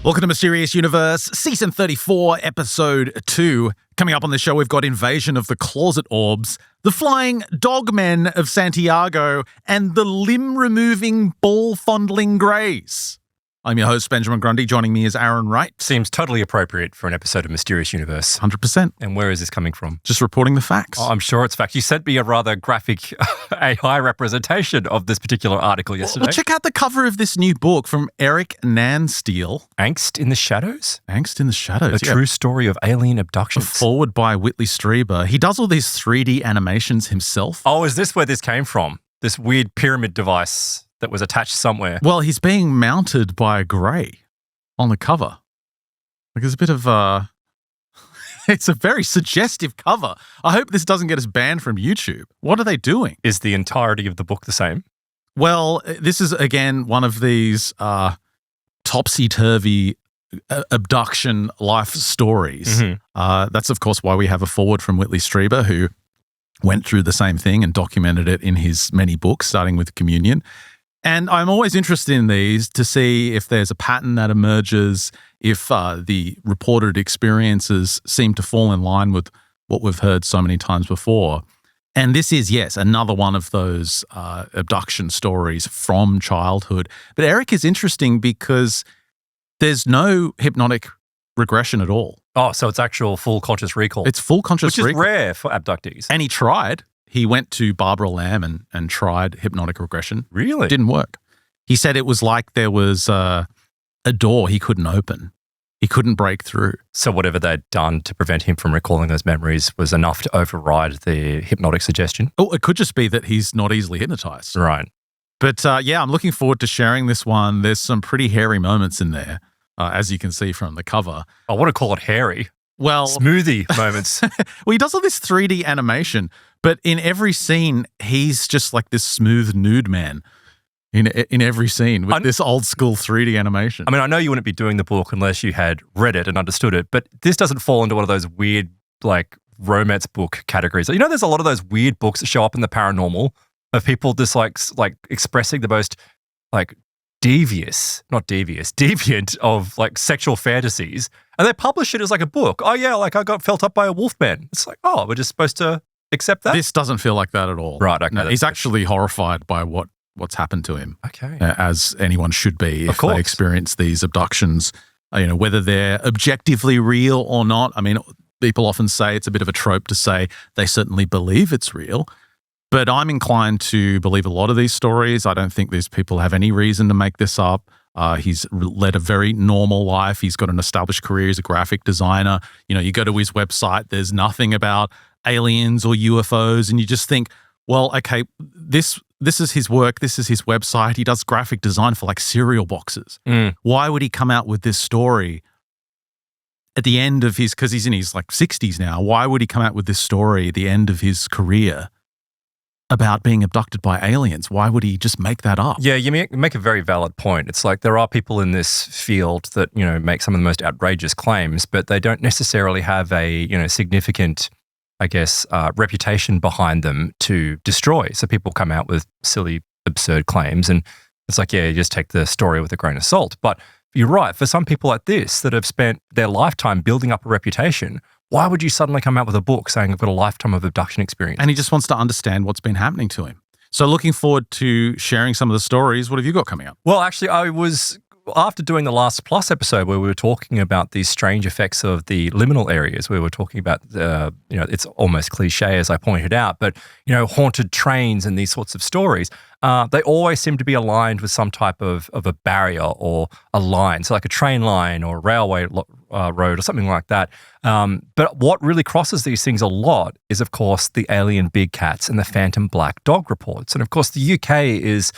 Welcome to Mysterious Universe, Season 34, Episode 2. Coming up on the show, we've got Invasion of the Closet Orbs, the Flying Dogmen of Santiago, and the limb-removing, ball-fondling Greys. I'm your host, Benjamin Grundy. Joining me is Aaron Wright. Seems totally appropriate for an episode of Mysterious Universe. 100%. And where is this coming from? Just reporting the facts. Oh, I'm sure it's facts. You sent me a rather graphic AI representation of this particular article yesterday. Well, check out the cover of this new book from Eric Nanstiel. Angst in the Shadows? Angst in the Shadows, A true story of alien abductions. Forward by Whitley Strieber. He does all these 3D animations himself. Oh, is this where this came from? This weird pyramid device that was attached somewhere? Well, he's being mounted by a Grey on the cover. Like, there's a bit of it's a very suggestive cover. I hope this doesn't get us banned from YouTube. What are they doing? Is the entirety of the book the same? Well, this is, again, one of these topsy-turvy abduction life stories. Mm-hmm. That's, of course, why we have a forward from Whitley Strieber, who went through the same thing and documented it in his many books, starting with Communion. And I'm always interested in these to see if there's a pattern that emerges, if the reported experiences seem to fall in line with what we've heard so many times before. And this is, yes, another one of those abduction stories from childhood. But Eric is interesting because there's no hypnotic regression at all. Oh, so it's actual full conscious recall. It's full conscious recall. Which is rare for abductees. And he tried. He went to Barbara Lamb and tried hypnotic regression. Really? It didn't work. He said it was like there was a door he couldn't open. He couldn't break through. So whatever they'd done to prevent him from recalling those memories was enough to override the hypnotic suggestion? Oh, it could just be that he's not easily hypnotized. Right. But yeah, I'm looking forward to sharing this one. There's some pretty hairy moments in there, as you can see from the cover. I want to call it hairy. Well, smoothie moments. Well, he does all this 3D animation, but in every scene, he's just like this smooth nude man in every scene with this old school 3D animation. I mean, I know you wouldn't be doing the book unless you had read it and understood it, but this doesn't fall into one of those weird, like, romance book categories. You know, there's a lot of those weird books that show up in the paranormal of people just like expressing the most, like, deviant of like sexual fantasies, and they publish it as like a book. Oh yeah, like I got felt up by a wolfman. It's like, oh, we're just supposed to accept that? This doesn't feel like that at all. Right, okay. No, he's actually horrified by what's happened to him. Okay. As anyone should be if they experience these abductions, whether they're objectively real or not. I mean, people often say it's a bit of a trope to say they certainly believe it's real. But I'm inclined to believe a lot of these stories. I don't think these people have any reason to make this up. He's led a very normal life. He's got an established career as a graphic designer. You go to his website, there's nothing about aliens or UFOs, and you just think, well, okay, this is his work. This is his website. He does graphic design for like cereal boxes. Why would he come out with this story at the end of his, because he's in his like 60s now, why would he come out with this story at the end of his career about being abducted by aliens? Why would he just make that up? Yeah, you make a very valid point. It's like there are people in this field that, make some of the most outrageous claims, but they don't necessarily have a, significant, I guess, reputation behind them to destroy. So people come out with silly, absurd claims, and it's like, yeah, you just take the story with a grain of salt. But you're right, for some people like this that have spent their lifetime building up a reputation, why would you suddenly come out with a book saying I've got a lifetime of abduction experience? And he just wants to understand what's been happening to him. So looking forward to sharing some of the stories. What have you got coming up? Well, actually, I was, after doing the Last Plus episode where we were talking about these strange effects of the liminal areas, we were talking about, it's almost cliche as I pointed out, but, haunted trains and these sorts of stories, they always seem to be aligned with some type of a barrier or a line. So like a train line or a railway road or something like that. But what really crosses these things a lot is, of course, the alien big cats and the phantom black dog reports. And of course, the UK is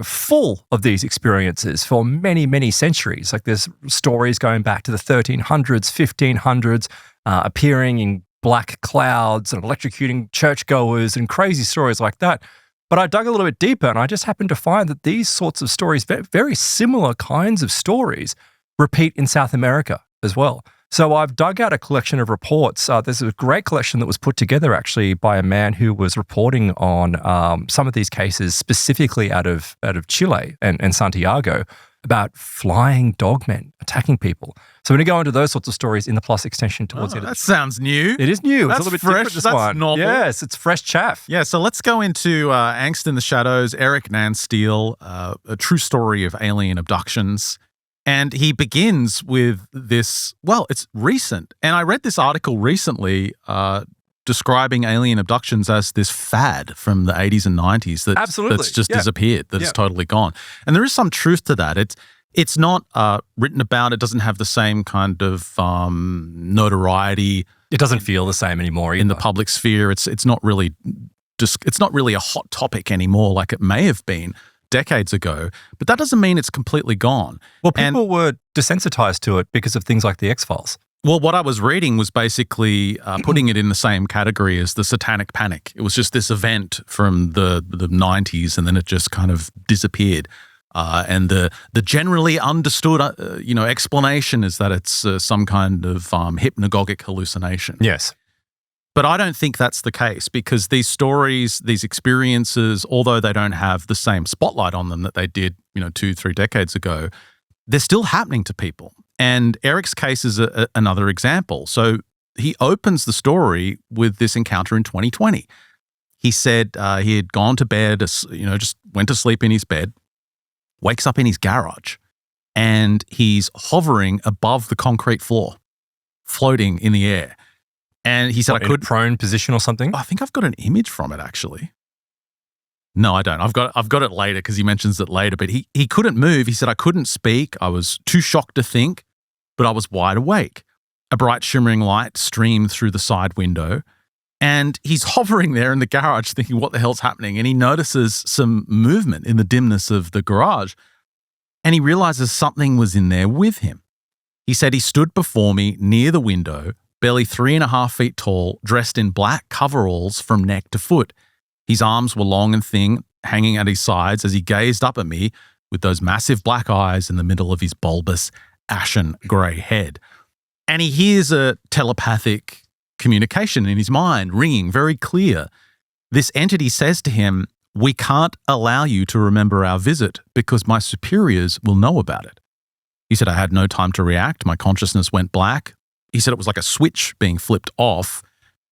full of these experiences for many, many centuries. Like there's stories going back to the 1300s, 1500s, appearing in black clouds and electrocuting churchgoers and crazy stories like that. But I dug a little bit deeper and I just happened to find that these sorts of stories, very similar kinds of stories, repeat in South America as well. So I've dug out a collection of reports. There's a great collection that was put together actually by a man who was reporting on some of these cases specifically out of Chile and Santiago. about flying dogmen attacking people. So we're going to go into those sorts of stories in the plus extension towards the end. That sounds new. It is new. That's it's a little bit fresh. different, this That's one. novel. Yes, it's fresh chaff. Yeah, so let's go into Angst in the Shadows, Eric Nanstiel, a true story of alien abductions. And he begins with this, well, it's recent. And I read this article recently describing alien abductions as this fad from the 80s and 90s that's just disappeared, that's totally gone. And there is some truth to that. It's not written about. It doesn't have the same kind of notoriety. It doesn't feel the same anymore either. In the public sphere. It's not really a hot topic anymore like it may have been decades ago, but that doesn't mean it's completely gone. Well, people were desensitized to it because of things like the X-Files. Well, what I was reading was basically putting it in the same category as the Satanic Panic. It was just this event from the 90s, and then it just kind of disappeared. And the generally understood, explanation is that it's some kind of hypnagogic hallucination. Yes. But I don't think that's the case, because these stories, these experiences, although they don't have the same spotlight on them that they did, 2-3 decades ago, they're still happening to people. And Eric's case is another example. So he opens the story with this encounter in 2020. He said he had gone to bed, just went to sleep in his bed, wakes up in his garage, and he's hovering above the concrete floor, floating in the air. And he said, in a prone position or something? I think I've got an image from it, actually. No, I don't. I've got it later, because he mentions it later. But he couldn't move. He said, I couldn't speak. I was too shocked to think, but I was wide awake. A bright shimmering light streamed through the side window. And he's hovering there in the garage thinking, what the hell's happening? And he notices some movement in the dimness of the garage. And he realizes something was in there with him. He said he stood before me near the window, barely 3.5 feet tall, dressed in black coveralls from neck to foot. His arms were long and thin, hanging at his sides as he gazed up at me with those massive black eyes in the middle of his bulbous, ashen grey head. And he hears a telepathic communication in his mind, ringing very clear. This entity says to him, "We can't allow you to remember our visit because my superiors will know about it." He said, I had no time to react. My consciousness went black. He said it was like a switch being flipped off,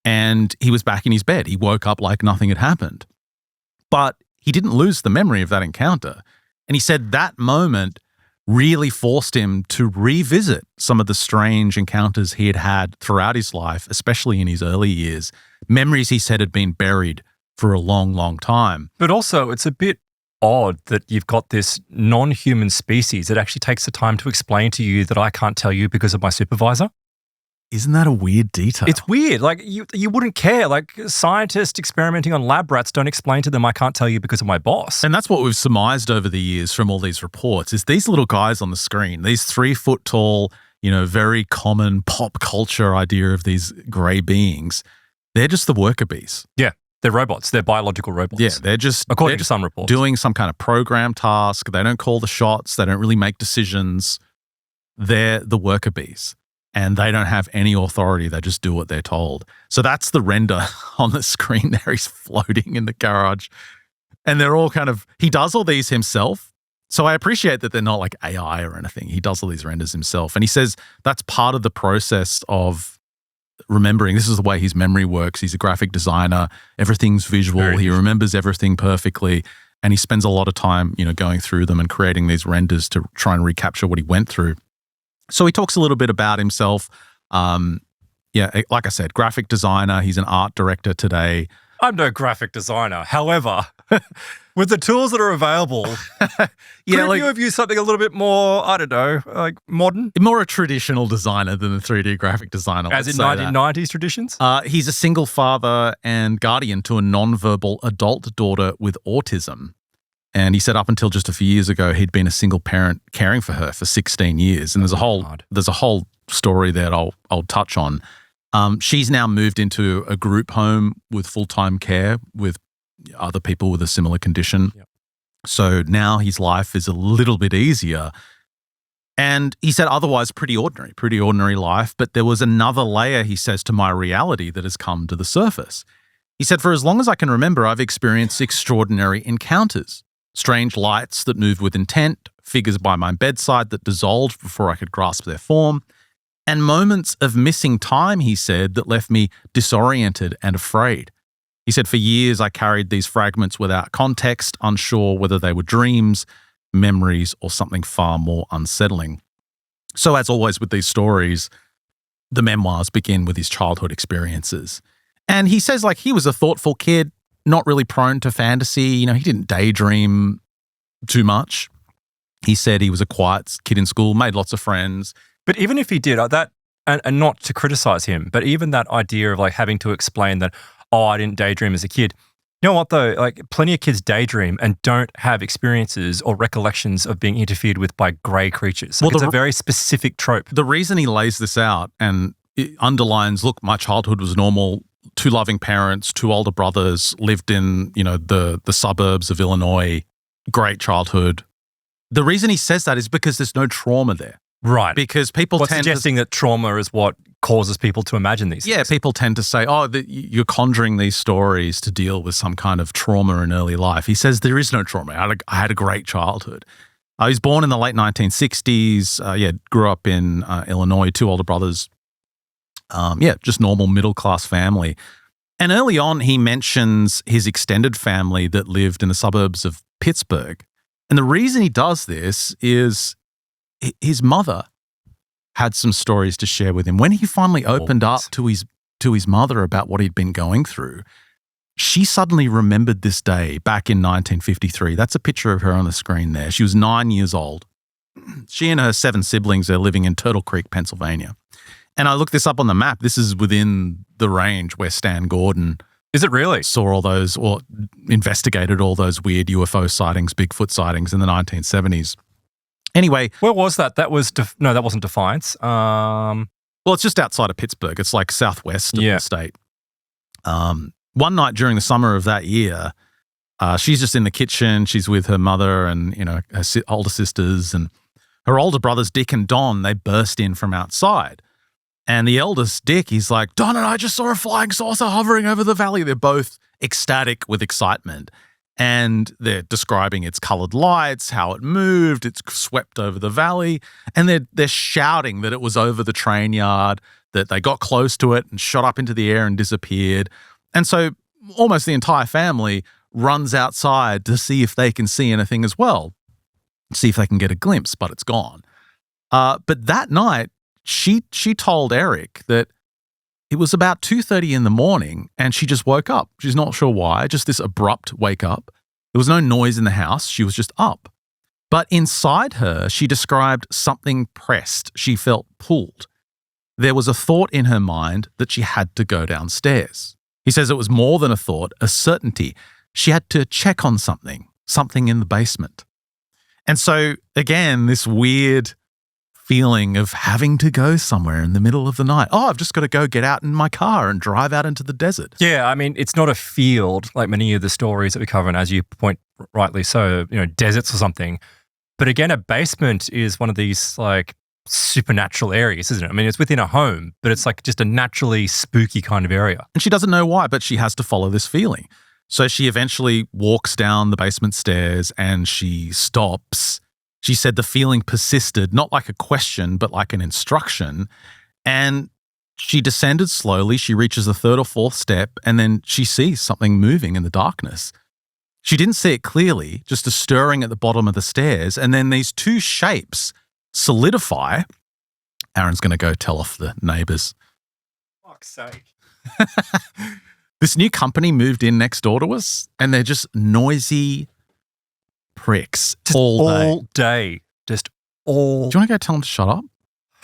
and he was back in his bed. He woke up like nothing had happened. But he didn't lose the memory of that encounter. And he said that moment really forced him to revisit some of the strange encounters he had had throughout his life, especially in his early years. Memories, he said, had been buried for a long, long time. But also, it's a bit odd that you've got this non-human species that actually takes the time to explain to you that I can't tell you because of my supervisor. Isn't that a weird detail? It's weird. Like, you wouldn't care. Like, scientists experimenting on lab rats don't explain to them, I can't tell you because of my boss. And that's what we've surmised over the years from all these reports, is these little guys on the screen, these 3 foot tall, very common pop culture idea of these grey beings, they're just the worker bees. Yeah, they're robots. They're biological robots. Yeah, they're just, according to some reports, doing some kind of program task. They don't call the shots. They don't really make decisions. They're the worker bees. And they don't have any authority. They just do what they're told. So that's the render on the screen there. He's floating in the garage. And they're all he does all these himself. So I appreciate that they're not like AI or anything. He does all these renders himself. And he says that's part of the process of remembering. This is the way his memory works. He's a graphic designer. Everything's visual. He remembers everything perfectly. And he spends a lot of time, going through them and creating these renders to try and recapture what he went through. So he talks a little bit about himself. Like I said, graphic designer. He's an art director today. I'm no graphic designer. However, with the tools that are available, couldn't you have used something a little bit more, I don't know, like modern? More a traditional designer than a 3D graphic designer. As in 1990s traditions? He's a single father and guardian to a nonverbal adult daughter with autism. And he said up until just a few years ago, he'd been a single parent caring for her for 16 years. And there's a whole story that I'll touch on. She's now moved into a group home with full-time care with other people with a similar condition. Yep. So now his life is a little bit easier. And he said otherwise pretty ordinary life. But there was another layer, he says, to my reality that has come to the surface. He said, for as long as I can remember, I've experienced extraordinary encounters. strange lights that moved with intent, figures by my bedside that dissolved before I could grasp their form, and moments of missing time, he said, that left me disoriented and afraid. He said, for years I carried these fragments without context, unsure whether they were dreams, memories, or something far more unsettling. So as always with these stories, the memoirs begin with his childhood experiences. And he says, like, he was a thoughtful kid, not really prone to fantasy. You know, he didn't daydream too much. He said he was a quiet kid in school, made lots of friends. But even if he did that, and not to criticize him, but even that idea of like having to explain that, oh, I didn't daydream as a kid. You know what though? Like plenty of kids daydream and don't have experiences or recollections of being interfered with by grey creatures. Like, it's a very specific trope. The reason he lays this out and it underlines, look, my childhood was normal. 2 loving parents, 2 older brothers, lived in, you know, the suburbs of Illinois. Great childhood. The reason he says that is because there's no trauma there. Right. Because people suggesting that trauma is what causes people to imagine these things. People tend to say, oh, you're conjuring these stories to deal with some kind of trauma in early life. He says there is no trauma. I had a great childhood. He was born in the late 1960s. Grew up in Illinois, 2 older brothers. Just normal middle-class family. And early on, he mentions his extended family that lived in the suburbs of Pittsburgh. And the reason he does this is his mother had some stories to share with him. When he finally opened up to his mother about what he'd been going through, she suddenly remembered this day back in 1953. That's a picture of her on the screen there. She was 9 years old. She and her 7 siblings are living in Turtle Creek, Pennsylvania. And I looked this up on the map. This is within the range where Stan Gordon Is it really? saw all those or investigated all those weird UFO sightings, Bigfoot sightings in the 1970s. Anyway. Where was that? That was, no, that wasn't Defiance. Well, it's just outside of Pittsburgh. It's like southwest of the state. One night during the summer of that year, she's just in the kitchen. She's with her mother and, you know, her older sisters, and her older brothers, Dick and Don, they burst in from outside. And the eldest, Dick, he's like, Don and I just saw a flying saucer hovering over the valley. They're both ecstatic with excitement. And they're describing its colored lights, how it moved, it's swept over the valley. And they're shouting that it was over the train yard, that they got close to it and shot up into the air and disappeared. And so almost the entire family runs outside to see if they can see anything as well, see if they can get a glimpse, but it's gone. But that night, she told Eric that it was about 2:30 in the morning and she just woke up. She's not sure why, just this abrupt wake up. There was no noise in the house. She was just up. But inside her, she described something pressed. She felt pulled. There was a thought in her mind that she had to go downstairs. He says it was more than a thought, a certainty. She had to check on something in the basement. And so, again, this weird feeling of having to go somewhere in the middle of the night. Oh, I've just got to go get out in my car and drive out into the desert. Yeah, I mean, it's not a field like many of the stories that we cover, and as you point rightly so, you know, deserts or something. But again, a basement is one of these like supernatural areas, isn't it? I mean, it's within a home, but it's like just a naturally spooky kind of area. And she doesn't know why, but she has to follow this feeling. So she eventually walks down the basement stairs and she stops. She said the feeling persisted, not like a question, but like an instruction. And she descended slowly. She reaches the 3rd or 4th step, and then she sees something moving in the darkness. She didn't see it clearly, just a stirring at the bottom of the stairs. And then these 2 shapes solidify. Aaron's going to go tell off the neighbors. Fuck's sake. This new company moved in next door to us, and they're just noisy pricks just all day. Just all. Do you want to go tell them to shut up?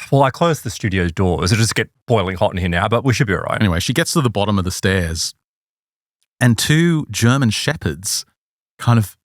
Well, I closed the studio's doors. It'll just get boiling hot in here now, but we should be all right. Anyway, she gets to the bottom of the stairs and 2 German shepherds kind of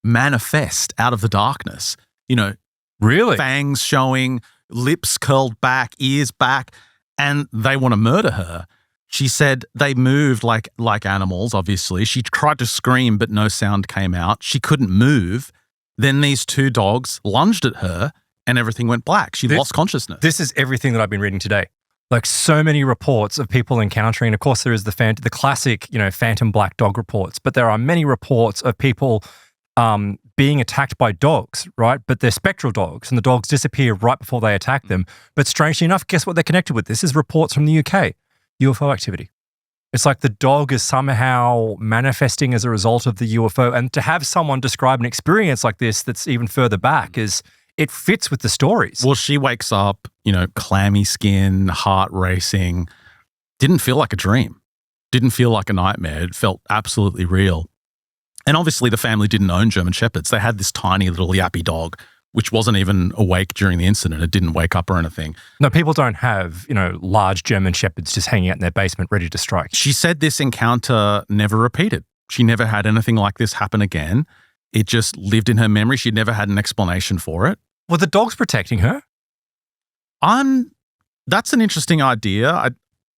manifest out of the darkness. You know, really? Fangs showing, lips curled back, ears back, and they want to murder her. She said they moved like animals, obviously. She tried to scream, but no sound came out. She couldn't move. Then these 2 dogs lunged at her and everything went black. She lost consciousness. This is everything that I've been reading today. Like so many reports of people encountering, of course there is the classic, you know, phantom black dog reports, but there are many reports of people being attacked by dogs, right? But they're spectral dogs, and the dogs disappear right before they attack them. But strangely enough, guess what they're connected with? This is reports from the UK, UFO activity. It's like the dog is somehow manifesting as a result of the UFO. And to have someone describe an experience like this that's even further back it fits with the stories. Well, she wakes up, clammy skin, heart racing, didn't feel like a dream, didn't feel like a nightmare. It felt absolutely real. And obviously the family didn't own German Shepherds. They had this tiny little yappy dog, which wasn't even awake during the incident. It didn't wake up or anything. No, people don't have, large German Shepherds just hanging out in their basement ready to strike. She said this encounter never repeated. She never had anything like this happen again. It just lived in her memory. She'd never had an explanation for it. Were the dogs protecting her? That's an interesting idea.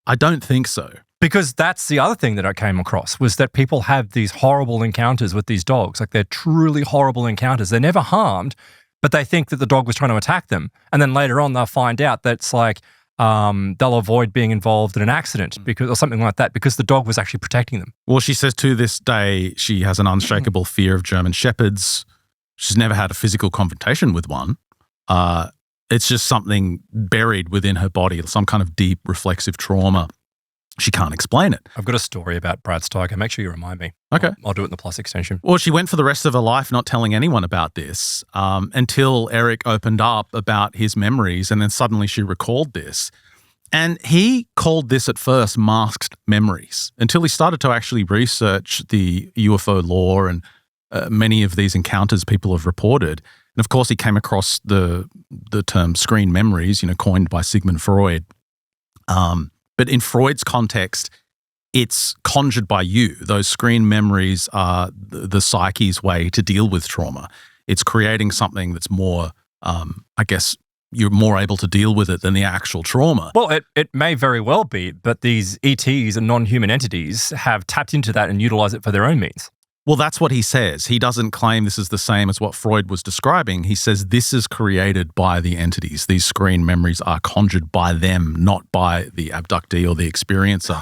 I don't think so. Because that's the other thing that I came across was that people have these horrible encounters with these dogs. Like they're truly horrible encounters. They're never harmed, but they think that the dog was trying to attack them. And then later on, they'll find out that it's like they'll avoid being involved in an accident or something like that because the dog was actually protecting them. Well, she says to this day, she has an unshakable fear of German Shepherds. She's never had a physical confrontation with one. It's just something buried within her body, some kind of deep reflexive trauma. She can't explain it. I've got a story about Brad's tiger. Make sure you remind me. Okay. I'll do it in the plus extension. Well, she went for the rest of her life not telling anyone about this until Eric opened up about his memories, and then suddenly she recalled this. And he called this at first masked memories until he started to actually research the UFO lore and many of these encounters people have reported. And of course, he came across the term screen memories, coined by Sigmund Freud. But in Freud's context, it's conjured by you. Those screen memories are the psyche's way to deal with trauma. It's creating something that's more, you're more able to deal with it than the actual trauma. Well, it may very well be, but these ETs and non-human entities have tapped into that and utilized it for their own means. Well, that's what he says. He doesn't claim this is the same as what Freud was describing. He says this is created by the entities. These screen memories are conjured by them, not by the abductee or the experiencer.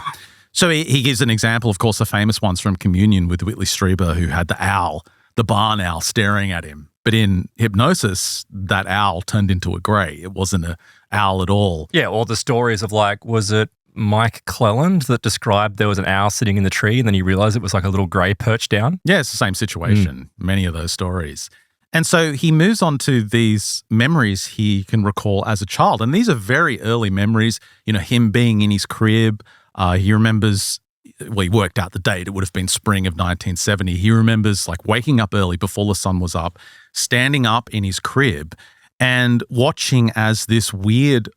So he gives an example, of course, the famous ones from Communion with Whitley Strieber, who had the owl, the barn owl, staring at him. But in hypnosis, that owl turned into a grey. It wasn't an owl at all. Yeah, or the stories of was it Mike Cleland that described there was an owl sitting in the tree and then he realized it was like a little grey perched down? Yeah, it's the same situation, many of those stories. And so he moves on to these memories he can recall as a child. And these are very early memories, him being in his crib. He remembers, he worked out the date. It would have been spring of 1970. He remembers waking up early before the sun was up, standing up in his crib and watching as this weird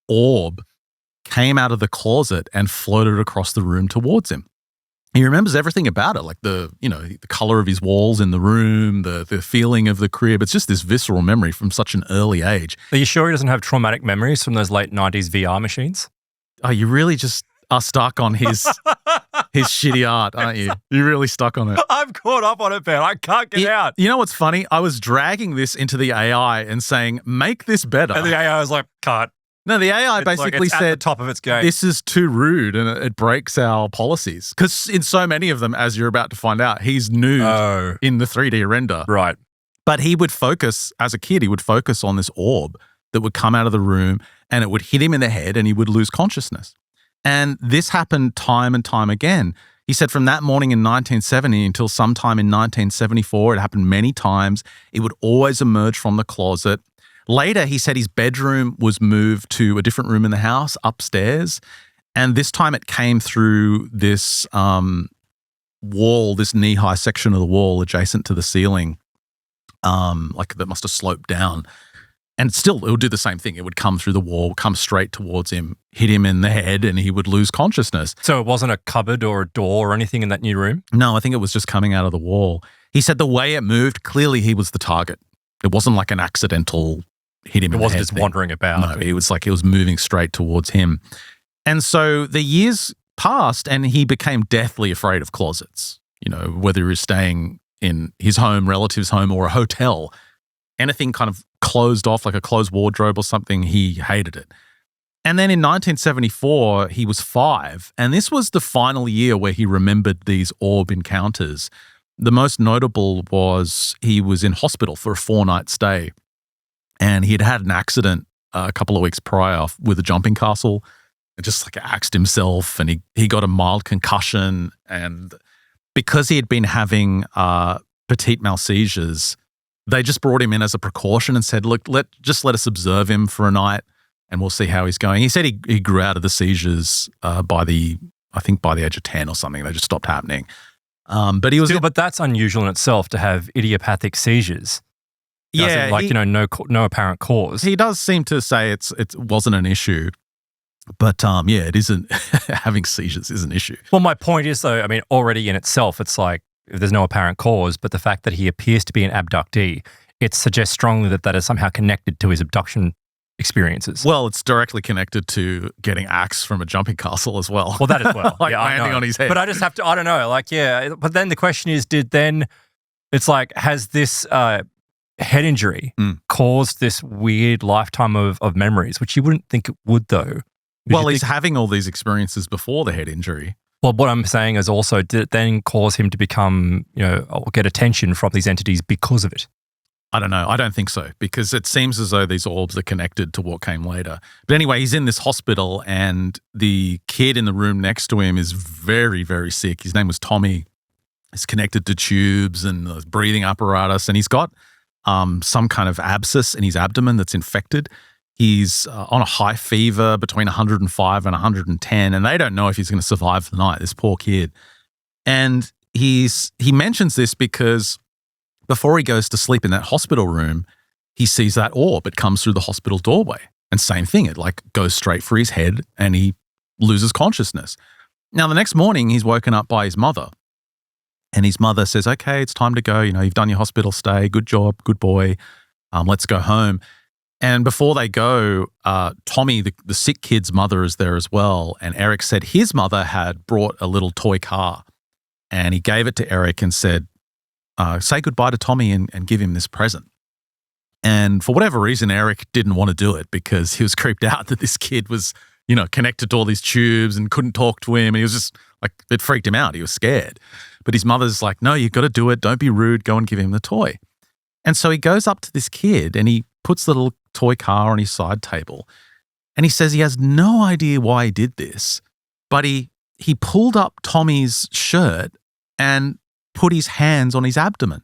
orb came out of the closet and floated across the room towards him. He remembers everything about it, the color of his walls in the room, the feeling of the crib. It's just this visceral memory from such an early age. Are you sure he doesn't have traumatic memories from those late 90s VR machines? Oh, you really just are stuck on his shitty art, aren't you? You're really stuck on it. I'm caught up on it, Ben. I can't get out. You know what's funny? I was dragging this into the AI and saying, make this better. And the AI was like, cut. No, the AI basically said, at the top of its game. This is too rude and it breaks our policies. Because in so many of them, as you're about to find out, he's nude in the 3D render. Right. But he would focus, as a kid, he would focus on this orb that would come out of the room and it would hit him in the head and he would lose consciousness. And this happened time and time again. He said from that morning in 1970 until sometime in 1974, it happened many times. It would always emerge from the closet. Later, he said his bedroom was moved to a different room in the house upstairs. And this time it came through this wall, this knee-high section of the wall adjacent to the ceiling, that must have sloped down. And still, it would do the same thing. It would come through the wall, come straight towards him, hit him in the head, and he would lose consciousness. So it wasn't a cupboard or a door or anything in that new room? No, I think it was just coming out of the wall. He said the way it moved, clearly he was the target. It wasn't like an accidental hit him in the head. It wasn't just wandering about. No, it was like it was moving straight towards him. And so the years passed and he became deathly afraid of closets, whether he was staying in his home, relative's home, or a hotel. Anything kind of closed off, like a closed wardrobe or something, he hated it. And then in 1974, he was 5. And this was the final year where he remembered these orb encounters. The most notable was he was in hospital for a 4-night stay, and he had had an accident a couple of weeks prior with a jumping castle and just like axed himself, and he got a mild concussion. And because he had been having petite malseizures, they just brought him in as a precaution and said, look, let us observe him for a night and we'll see how he's going. He said he grew out of the seizures by the age of 10 or something. They just stopped happening. But he was but that's unusual in itself to have idiopathic seizures. Yeah, no apparent cause. He does seem to say it wasn't an issue, but it isn't. Having seizures is an issue. Well, my point is though, I mean, already in itself, it's like if there's no apparent cause, but the fact that he appears to be an abductee, it suggests strongly that is somehow connected to his abduction experiences. Well, it's directly connected to getting axed from a jumping castle as well. Well, that as well. Landing on his head. But I just have to, I don't know, but then the question is, has this head injury caused this weird lifetime of memories, which you wouldn't think it would though? Well, he's having all these experiences before the head injury. Well, what I'm saying is also, did it then cause him to become, or get attention from these entities because of it? I don't know. I don't think so, because it seems as though these orbs are connected to what came later. But anyway, he's in this hospital and the kid in the room next to him is very, very sick. His name was Tommy. He's connected to tubes and breathing apparatus, and he's got some kind of abscess in his abdomen that's infected. He's on a high fever between 105 and 110, and they don't know if he's going to survive the night, this poor kid. And he mentions this because before he goes to sleep in that hospital room, he sees that orb. It comes through the hospital doorway. And same thing, it goes straight for his head and he loses consciousness. Now, the next morning, he's woken up by his mother. And his mother says, okay, it's time to go. You've done your hospital stay. Good job. Good boy. Let's go home. And before they go, Tommy, the sick kid's mother, is there as well. And Eric said his mother had brought a little toy car. And he gave it to Eric and said, say goodbye to Tommy and give him this present. And for whatever reason, Eric didn't want to do it because he was creeped out that this kid was, connected to all these tubes and couldn't talk to him. And he was just it freaked him out. He was scared. But his mother's like, no, you've got to do it. Don't be rude. Go and give him the toy. And so he goes up to this kid and he puts the little toy car on his side table. And he says he has no idea why he did this, but he pulled up Tommy's shirt and put his hands on his abdomen.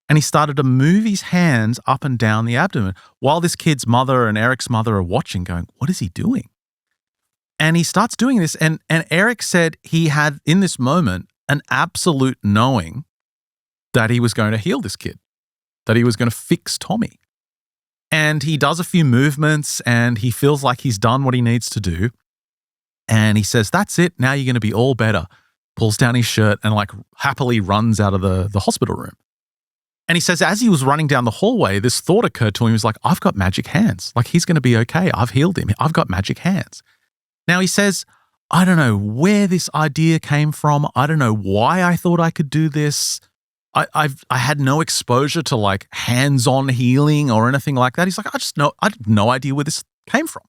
And he started to move his hands up and down the abdomen while this kid's mother and Eric's mother are watching going, what is he doing? And he starts doing this. And Eric said he had, in this moment, an absolute knowing that he was going to heal this kid, that he was going to fix Tommy. And he does a few movements and he feels like he's done what he needs to do. And he says, that's it. Now you're going to be all better. Pulls down his shirt and happily runs out of the hospital room. And he says, as he was running down the hallway, this thought occurred to him. He was like, I've got magic hands. He's going to be okay. I've healed him. I've got magic hands. Now he says, I don't know where this idea came from. I don't know why I thought I could do this. I had no exposure to hands-on healing or anything like that. He's like, I had no idea where this came from.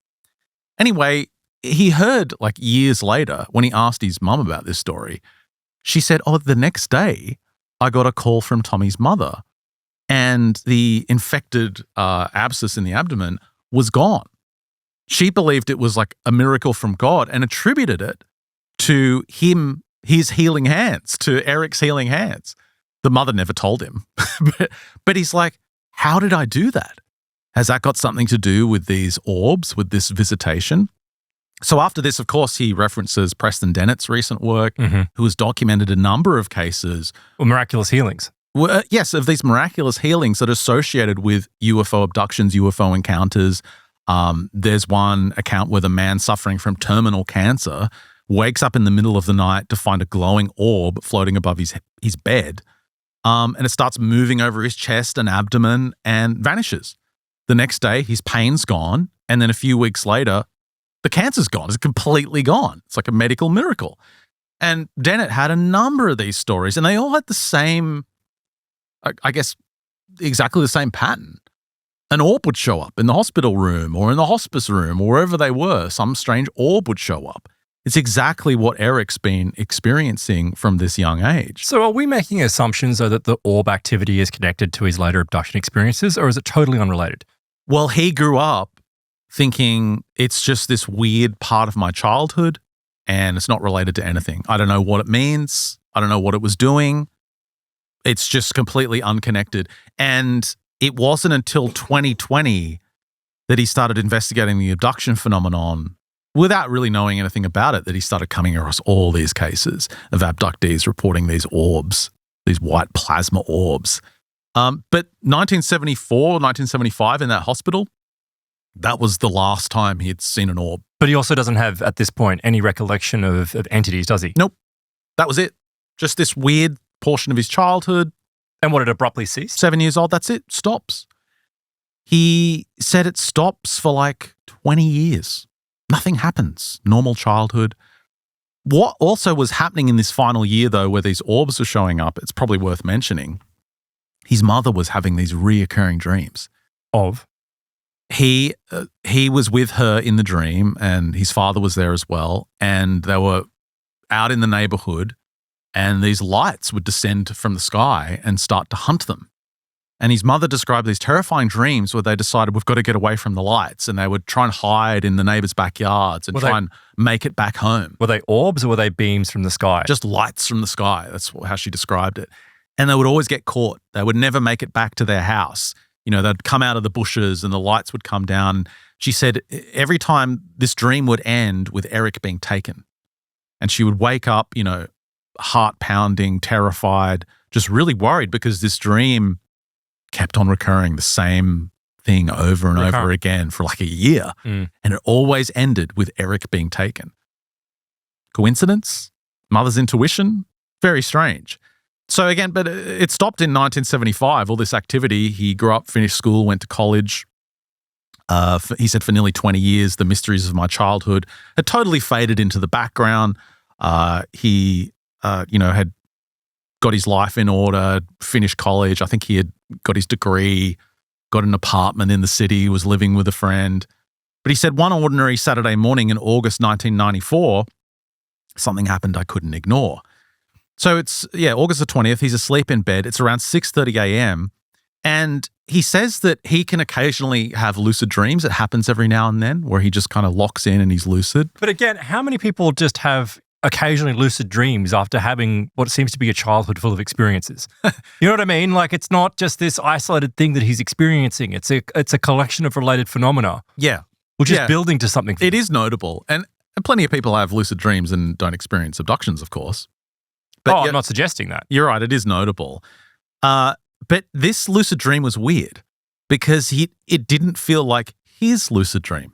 Anyway, he heard years later when he asked his mum about this story, she said, the next day I got a call from Tommy's mother and the infected abscess in the abdomen was gone. She believed it was a miracle from God and attributed it to his healing hands, to Eric's healing hands. The mother never told him. but he's like, how did I do that? Has that got something to do with these orbs, with this visitation? So after this, of course, he references Preston Dennett's recent work, who has documented a number of cases. Well, miraculous healings. Yes, of these miraculous healings that are associated with UFO abductions, UFO encounters. There's one account where the man suffering from terminal cancer wakes up in the middle of the night to find a glowing orb floating above his bed. And it starts moving over his chest and abdomen and vanishes. The next day, his pain's gone. And then a few weeks later, the cancer's gone. It's completely gone. It's like a medical miracle. And Dennett had a number of these stories, and they all had the same, I guess, exactly the same pattern. An orb would show up in the hospital room or in the hospice room or wherever they were. Some strange orb would show up. It's exactly what Eric's been experiencing from this young age. So are we making assumptions, though, that the orb activity is connected to his later abduction experiences, or is it totally unrelated? Well, he grew up thinking it's just this weird part of my childhood and it's not related to anything. I don't know what it means. I don't know what it was doing. It's just completely unconnected. And it wasn't until 2020 that he started investigating the abduction phenomenon without really knowing anything about it, that he started coming across all these cases of abductees reporting these orbs, these white plasma orbs. But 1974, 1975 in that hospital, that was the last time he had seen an orb. But he also doesn't have, at this point, any recollection of entities, does he? Nope. That was it. Just this weird portion of his childhood. And what, it abruptly ceased? 7 years old, that's it. Stops. He said it stops for like 20 years. Nothing happens. Normal childhood. What also was happening in this final year, though, where these orbs were showing up, it's probably worth mentioning, his mother was having these reoccurring dreams. Of? He was with her in the dream, and his father was there as well, and they were out in the neighborhood, and these lights would descend from the sky and start to hunt them. And his mother described these terrifying dreams where they decided, we've got to get away from the lights, and they would try and hide in the neighbors' backyards and try and make it back home. Were they orbs or were they beams from the sky? Just lights from the sky. That's how she described it. And they would always get caught. They would never make it back to their house. You know, they'd come out of the bushes and the lights would come down. She said every time this dream would end with Eric being taken. And she would wake up, you know, heart pounding, terrified, just really worried because this dream kept on recurring, the same thing over and over again for like a year. And it always ended with Eric being taken. Coincidence? Mother's intuition? Very strange. So again, but it stopped in 1975, all this activity. He grew up, finished school, went to college. He said for nearly 20 years, the mysteries of my childhood had totally faded into the background. He had got his life in order, finished college. I think he had got his degree, got an apartment in the city, was living with a friend. But he said one ordinary Saturday morning in August 1994, something happened I couldn't ignore. So it's, August the 20th, he's asleep in bed. It's around 6:30 a.m. And he says that he can occasionally have lucid dreams. It happens every now and then where he just kind of locks in and he's lucid. But again, how many people just have occasionally lucid dreams after having what seems to be a childhood full of experiences? You know what I mean? Like, it's not just this isolated thing that he's experiencing. It's a collection of related phenomena. Yeah. Which is building to something. It is notable. And plenty of people have lucid dreams and don't experience abductions, of course. But I'm not suggesting that. You're right. It is notable. But this lucid dream was weird because it didn't feel like his lucid dream.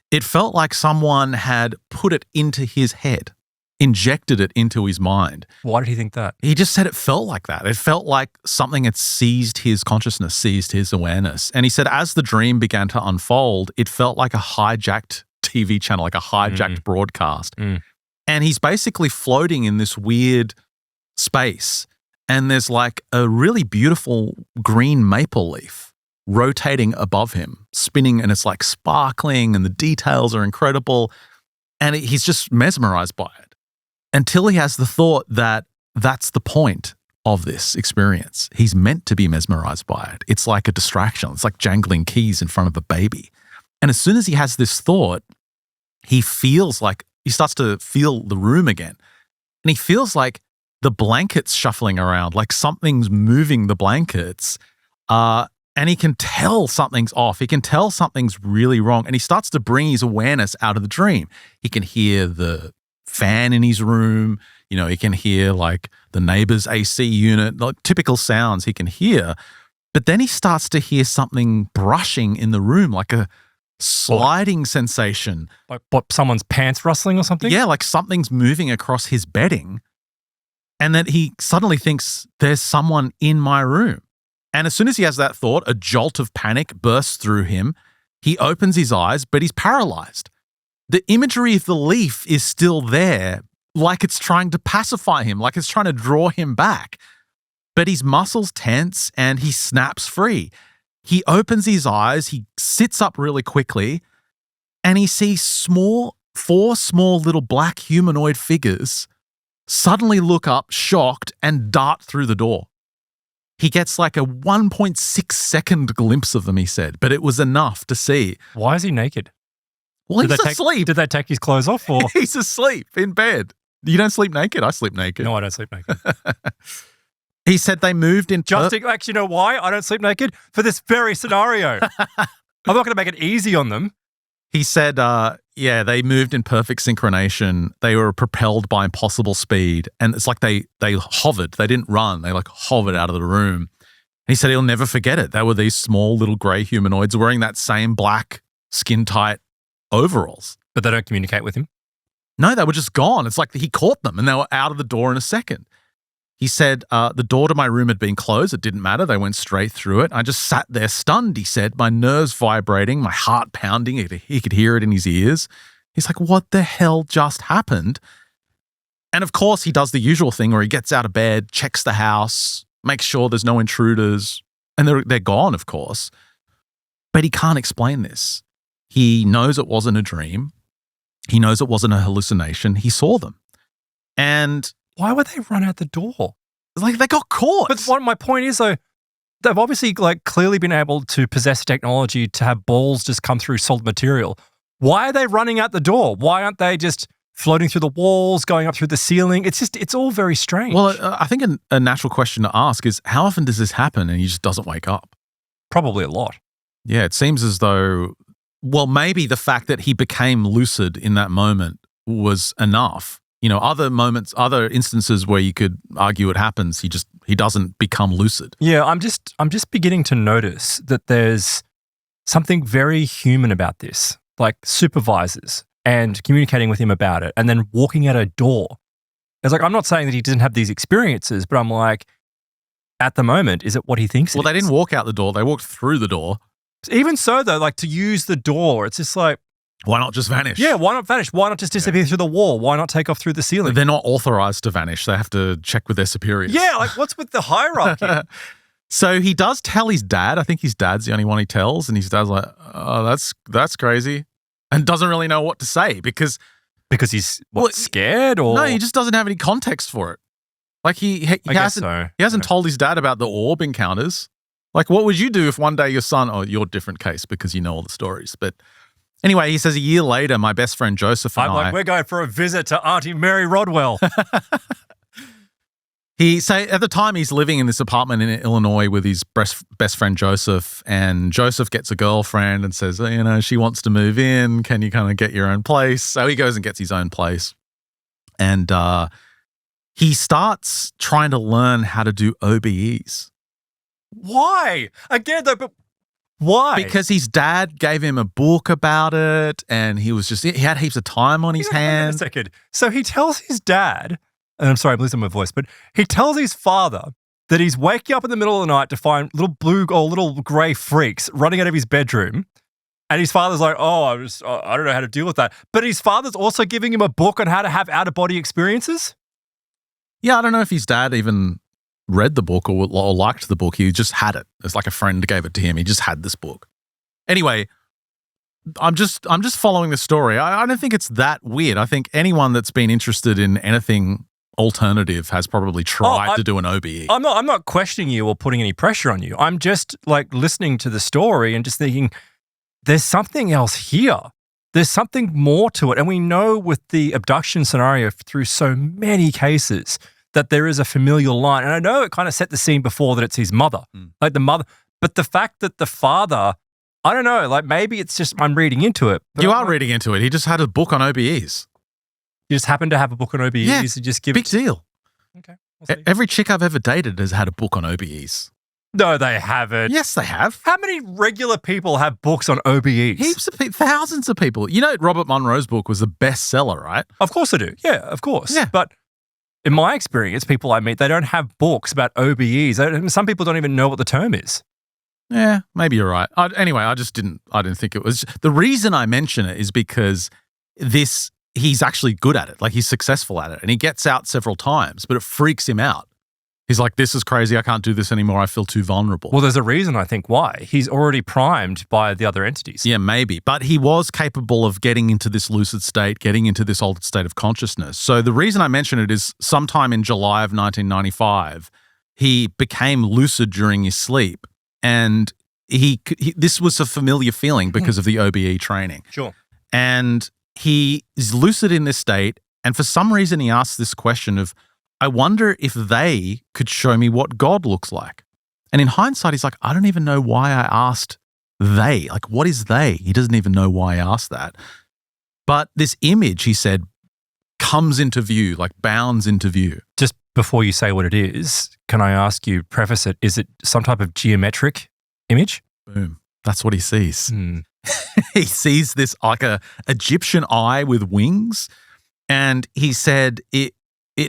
It felt like someone had put it into his head, injected it into his mind. Why did he think that? He just said it felt like that. It felt like something had seized his consciousness, seized his awareness. And he said as the dream began to unfold, it felt like a hijacked TV channel, like a hijacked broadcast. And he's basically floating in this weird space. And there's like a really beautiful green maple leaf rotating above him, spinning, and it's like sparkling and the details are incredible. And he's just mesmerized by it until he has the thought that that's the point of this experience. He's meant to be mesmerized by it. It's like a distraction. It's like jangling keys in front of a baby. And as soon as he has this thought, he starts to feel the room again. And he feels like the blankets shuffling around, like something's moving the blankets. And he can tell something's off. He can tell something's really wrong. And he starts to bring his awareness out of the dream. He can hear the fan in his room. You know, he can hear like the neighbor's AC unit, like typical sounds he can hear. But then he starts to hear something brushing in the room, like a sliding sensation. Like what, someone's pants rustling or something? Yeah, like something's moving across his bedding. And then he suddenly thinks, there's someone in my room. And as soon as he has that thought, a jolt of panic bursts through him. He opens his eyes, but he's paralyzed. The imagery of the leaf is still there, like it's trying to pacify him, like it's trying to draw him back. But his muscles tense and he snaps free. He opens his eyes, he sits up really quickly, and he sees small 4 small little black humanoid figures suddenly look up, shocked, and dart through the door. He gets like a 1.6 second glimpse of them, he said, but it was enough to see. Why is he naked? Well, he's asleep. Did they take his clothes off? Or? He's asleep in bed. You don't sleep naked? I sleep naked. No, I don't sleep naked. He said they moved in... Actually, you know why I don't sleep naked? For this very scenario. I'm not going to make it easy on them. He said, they moved in perfect synchronization. They were propelled by impossible speed. And it's like they hovered. They didn't run. They like hovered out of the room. And he said he'll never forget it. They were these small little grey humanoids wearing that same black skin-tight overalls. But they don't communicate with him? No, they were just gone. It's like he caught them and they were out of the door in a second. He said, the door to my room had been closed. It didn't matter. They went straight through it. I just sat there stunned, he said, my nerves vibrating, my heart pounding. He could hear it in his ears. He's like, what the hell just happened? And of course, he does the usual thing where he gets out of bed, checks the house, makes sure there's no intruders. And they're gone, of course. But he can't explain this. He knows it wasn't a dream. He knows it wasn't a hallucination. He saw them. And... why would they run out the door? Like they got caught. But what my point is though, they've obviously like clearly been able to possess technology to have balls just come through solid material. Why are they running out the door? Why aren't they just floating through the walls, going up through the ceiling? It's all very strange. Well, I think a natural question to ask is how often does this happen and he just doesn't wake up? Probably a lot. Yeah, it seems as though, well, maybe the fact that he became lucid in that moment was enough. You know, other moments, other instances where you could argue it happens, he doesn't become lucid. Yeah, I'm just beginning to notice that there's something very human about this, like supervisors and communicating with him about it and then walking out a door. It's like, I'm not saying that he didn't have these experiences, but I'm like, at the moment, is it what he thinks Well, they didn't walk out the door. They walked through the door. Even so, though, like to use the door, it's just like, why not just vanish? Yeah, why not vanish? Why not just disappear through the wall? Why not take off through the ceiling? They're not authorized to vanish. They have to check with their superiors. Yeah, like what's with the hierarchy? So he does tell his dad. I think his dad's the only one he tells. And his dad's like, oh, that's crazy. And doesn't really know what to say because he's scared or? No, he just doesn't have any context for it. Like he hasn't told his dad about the orb encounters. Like what would you do if one day your son, your different case because you know all the stories, but anyway, he says a year later, my best friend Joseph and I... we're going for a visit to Auntie Mary Rodwell. At the time, he's living in this apartment in Illinois with his best friend Joseph, and Joseph gets a girlfriend and says, she wants to move in. Can you kind of get your own place? So he goes and gets his own place. And he starts trying to learn how to do OBEs. Why? Again, though, but... why? Because his dad gave him a book about it and he had heaps of time on his hands. Wait a second. So he tells his dad, and I'm sorry, I'm losing my voice, but he tells his father that he's waking up in the middle of the night to find little blue or little grey freaks running out of his bedroom. And his father's like, I don't know how to deal with that. But his father's also giving him a book on how to have out-of-body experiences? Yeah, I don't know if his dad even read the book or liked the book. He just had it. It's like a friend gave it to him. He just had this book. Anyway, I'm just following the story. I don't think it's that weird. I think anyone that's been interested in anything alternative has probably tried to do an OBE. I'm not questioning you or putting any pressure on you. I'm just like listening to the story and just thinking there's something else here. There's something more to it. And we know with the abduction scenario through so many cases that there is a familial line. And I know it kind of set the scene before that it's his mother, like the mother. But the fact that the father, I don't know, like maybe it's just I'm reading into it. You are reading into it. He just had a book on OBEs. You just happened to have a book on OBEs. Yeah, you just give big deal. Okay. We'll see. Every chick I've ever dated has had a book on OBEs. No, they haven't. Yes, they have. How many regular people have books on OBEs? Heaps of people, thousands of people. You know, Robert Monroe's book was a bestseller, right? Of course I do. Yeah, of course. Yeah. But in my experience, people I meet, they don't have books about OBEs. Some people don't even know what the term is. Yeah, maybe you're right. Anyway, I didn't think it was. The reason I mention it is because he's actually good at it. Like he's successful at it and he gets out several times, but it freaks him out. He's like, this is crazy. I can't do this anymore. I feel too vulnerable. Well, there's a reason, I think, why. He's already primed by the other entities. Yeah, maybe. But he was capable of getting into this lucid state, getting into this altered state of consciousness. So the reason I mention it is sometime in July of 1995, he became lucid during his sleep. And this was a familiar feeling because of the OBE training. Sure. And he is lucid in this state. And for some reason, he asks this question of, I wonder if they could show me what God looks like. And in hindsight, he's like, I don't even know why I asked they. Like, what is they? He doesn't even know why I asked that. But this image, he said, comes into view, like bounds into view. Just before you say what it is, can I ask you, preface it, is it some type of geometric image? Boom. That's what he sees. He sees this like a Egyptian eye with wings. And he said it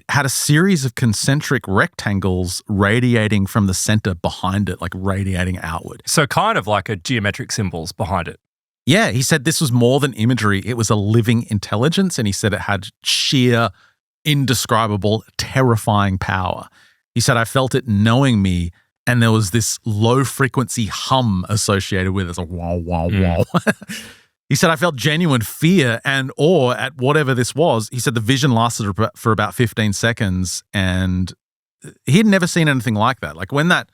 had a series of concentric rectangles radiating from the center behind it, like radiating outward. So kind of like a geometric symbols behind it. Yeah, he said this was more than imagery. It was a living intelligence, and he said it had sheer, indescribable, terrifying power. He said, I felt it knowing me, and there was this low-frequency hum associated with it. It's like, wow, wow, wow. He said, I felt genuine fear and awe at whatever this was. He said the vision lasted for about 15 seconds, and he had never seen anything like that. Like when that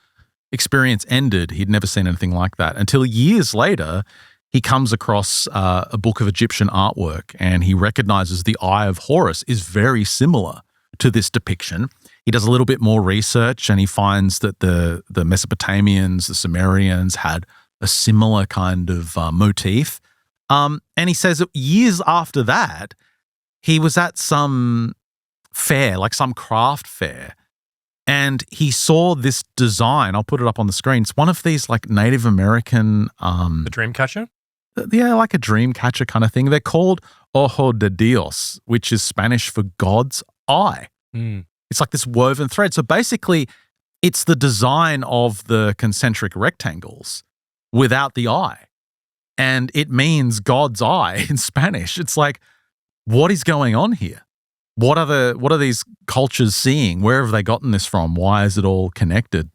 experience ended, he'd never seen anything like that until years later, he comes across a book of Egyptian artwork, and he recognizes the Eye of Horus is very similar to this depiction. He does a little bit more research, and he finds that the Mesopotamians, the Sumerians had a similar kind of motif. And he says that years after that, he was at some fair, like some craft fair, and he saw this design. I'll put it up on the screen. It's one of these like Native American... the dream catcher? Yeah, like a dream catcher kind of thing. They're called ojo de Dios, which is Spanish for God's eye. It's like this woven thread. So basically, it's the design of the concentric rectangles without the eye. And it means God's eye in Spanish. It's like, what is going on here? What are these cultures seeing? Where have they gotten this from? Why is it all connected?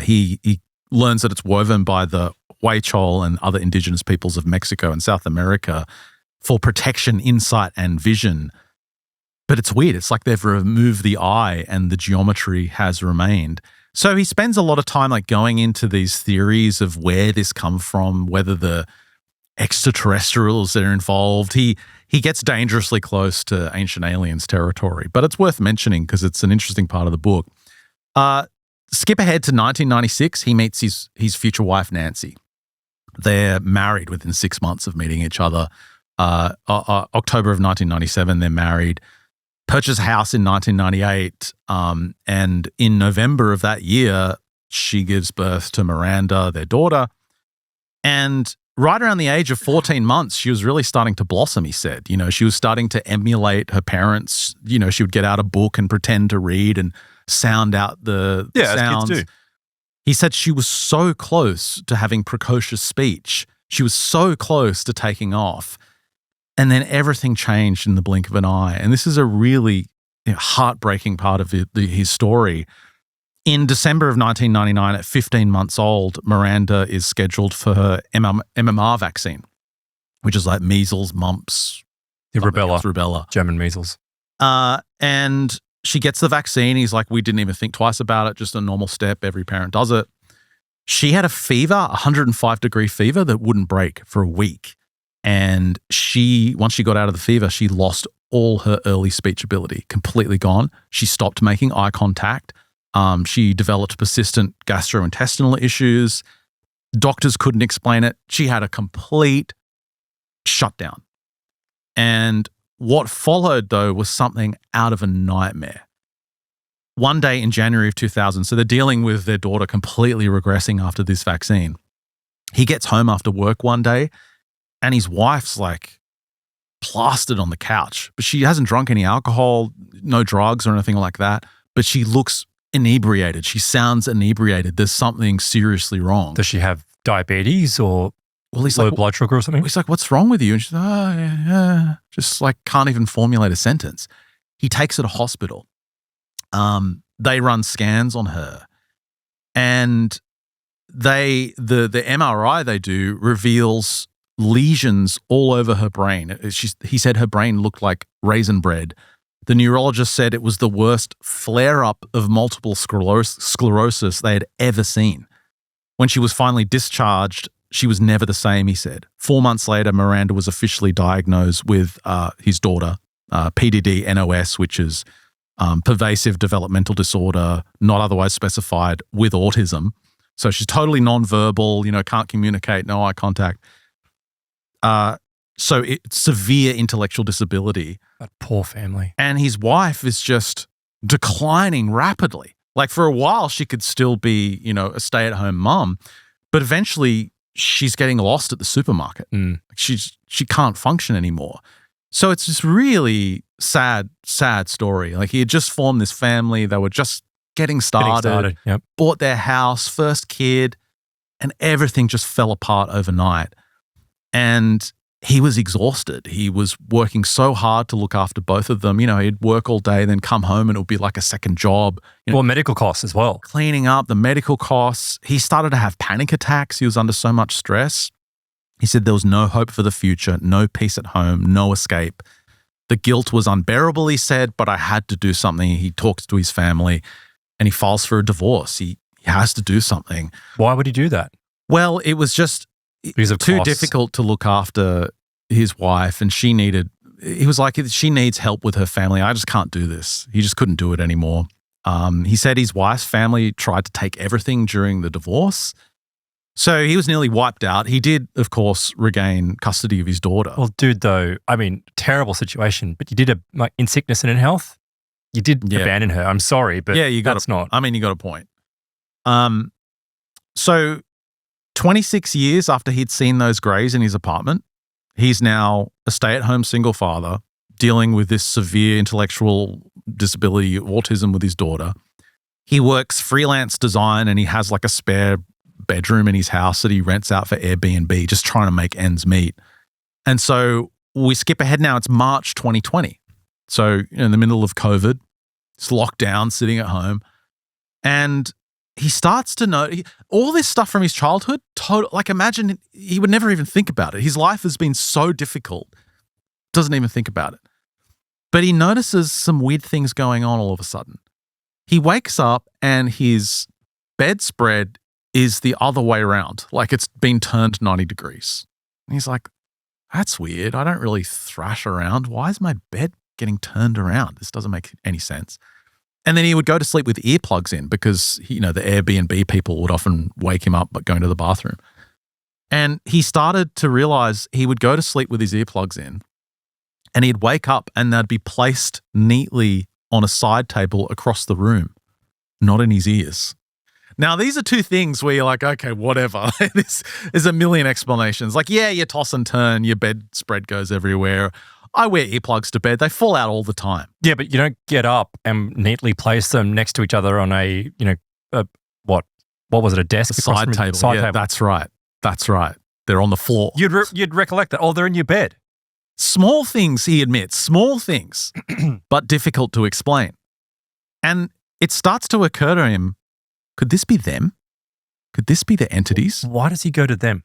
He learns that it's woven by the Huichol and other indigenous peoples of Mexico and South America for protection, insight, and vision. But it's weird. It's like they've removed the eye and the geometry has remained. So he spends a lot of time like going into these theories of where this come from, whether the extraterrestrials that are involved. He gets dangerously close to ancient aliens territory, but it's worth mentioning because it's an interesting part of the book. Skip ahead to 1996. He meets his future wife, Nancy. They're married within 6 months of meeting each other. October of 1997, they're married. Purchased a house in 1998, and in November of that year, she gives birth to Miranda, their daughter. And right around the age of 14 months, she was really starting to blossom, he said. You know, she was starting to emulate her parents. You know, she would get out a book and pretend to read and sound out the sounds. As kids do. He said she was so close to having precocious speech. She was so close to taking off. And then everything changed in the blink of an eye. And this is a really heartbreaking part of his story. In December of 1999, at 15 months old, Miranda is scheduled for her MMR vaccine, which is like measles, mumps. Rubella. German measles. And she gets the vaccine. He's like, we didn't even think twice about it. Just a normal step. Every parent does it. She had a fever, 105-degree fever that wouldn't break for a week. And once she got out of the fever, she lost all her early speech ability, completely gone. She stopped making eye contact. She developed persistent gastrointestinal issues. Doctors couldn't explain it. She had a complete shutdown. And what followed, though, was something out of a nightmare. One day in January of 2000, so they're dealing with their daughter completely regressing after this vaccine. He gets home after work one day, and his wife's like plastered on the couch, but she hasn't drunk any alcohol, no drugs or anything like that, but she looks inebriated. She sounds inebriated. There's something seriously wrong. Does she have diabetes or low blood sugar or something? He's like, what's wrong with you? And she's like, oh, yeah. Just like can't even formulate a sentence. He takes her to hospital. they run scans on her, and the MRI they do reveals lesions all over her brain. He said her brain looked like raisin bread. The neurologist said it was the worst flare-up of multiple sclerosis they had ever seen. When she was finally discharged, she was never the same, he said. 4 months later, Miranda was officially diagnosed with his daughter, PDD-NOS, which is pervasive developmental disorder, not otherwise specified, with autism. So she's totally nonverbal, can't communicate, no eye contact. So it's severe intellectual disability. That poor family. And his wife is just declining rapidly. Like for a while, she could still be, a stay-at-home mom, but eventually she's getting lost at the supermarket. She can't function anymore. So it's this really sad story. Like he had just formed this family. They were just getting started. Yep. Bought their house, first kid, and everything just fell apart overnight. And he was exhausted. He was working so hard to look after both of them. He'd work all day, then come home and it would be like a second job. Well, medical costs as well. Cleaning up, the medical costs. He started to have panic attacks. He was under so much stress. He said there was no hope for the future, no peace at home, no escape. The guilt was unbearable, he said, but I had to do something. He talks to his family and he files for a divorce. He has to do something. Why would he do that? Well, it was just too difficult to look after his wife, and he was like, she needs help with her family. I just can't do this. He just couldn't do it anymore. He said his wife's family tried to take everything during the divorce. So he was nearly wiped out. He did, of course, regain custody of his daughter. Well, dude, though, terrible situation, but you did in sickness and in health, you did abandon her. I'm sorry, but you got a point. So 26 years after he'd seen those greys in his apartment, he's now a stay-at-home single father dealing with this severe intellectual disability, autism, with his daughter. He works freelance design and he has like a spare bedroom in his house that he rents out for Airbnb, just trying to make ends meet. And so we skip ahead now. It's March 2020. So in the middle of COVID, it's locked down, sitting at home. And he starts to know all this stuff from his childhood. Imagine he would never even think about it. His life has been so difficult, doesn't even think about it. But he notices some weird things going on all of a sudden. He wakes up and his bedspread is the other way around, like it's been turned 90 degrees. And he's like, that's weird. I don't really thrash around. Why is my bed getting turned around? This doesn't make any sense. And then he would go to sleep with earplugs in because, the Airbnb people would often wake him up but going to the bathroom. And he started to realize he would go to sleep with his earplugs in and he'd wake up and they'd be placed neatly on a side table across the room, not in his ears. Now, these are two things where you're like, okay, whatever. There's a million explanations. Like, you toss and turn, your bedspread goes everywhere. I wear earplugs to bed. They fall out all the time. Yeah, but you don't get up and neatly place them next to each other on a what was it, a desk? A side table. Table. That's right. They're on the floor. You'd recollect that. Oh, they're in your bed. Small things, he admits. Small things, but difficult to explain. And it starts to occur to him, could this be them? Could this be the entities? Why does he go to them?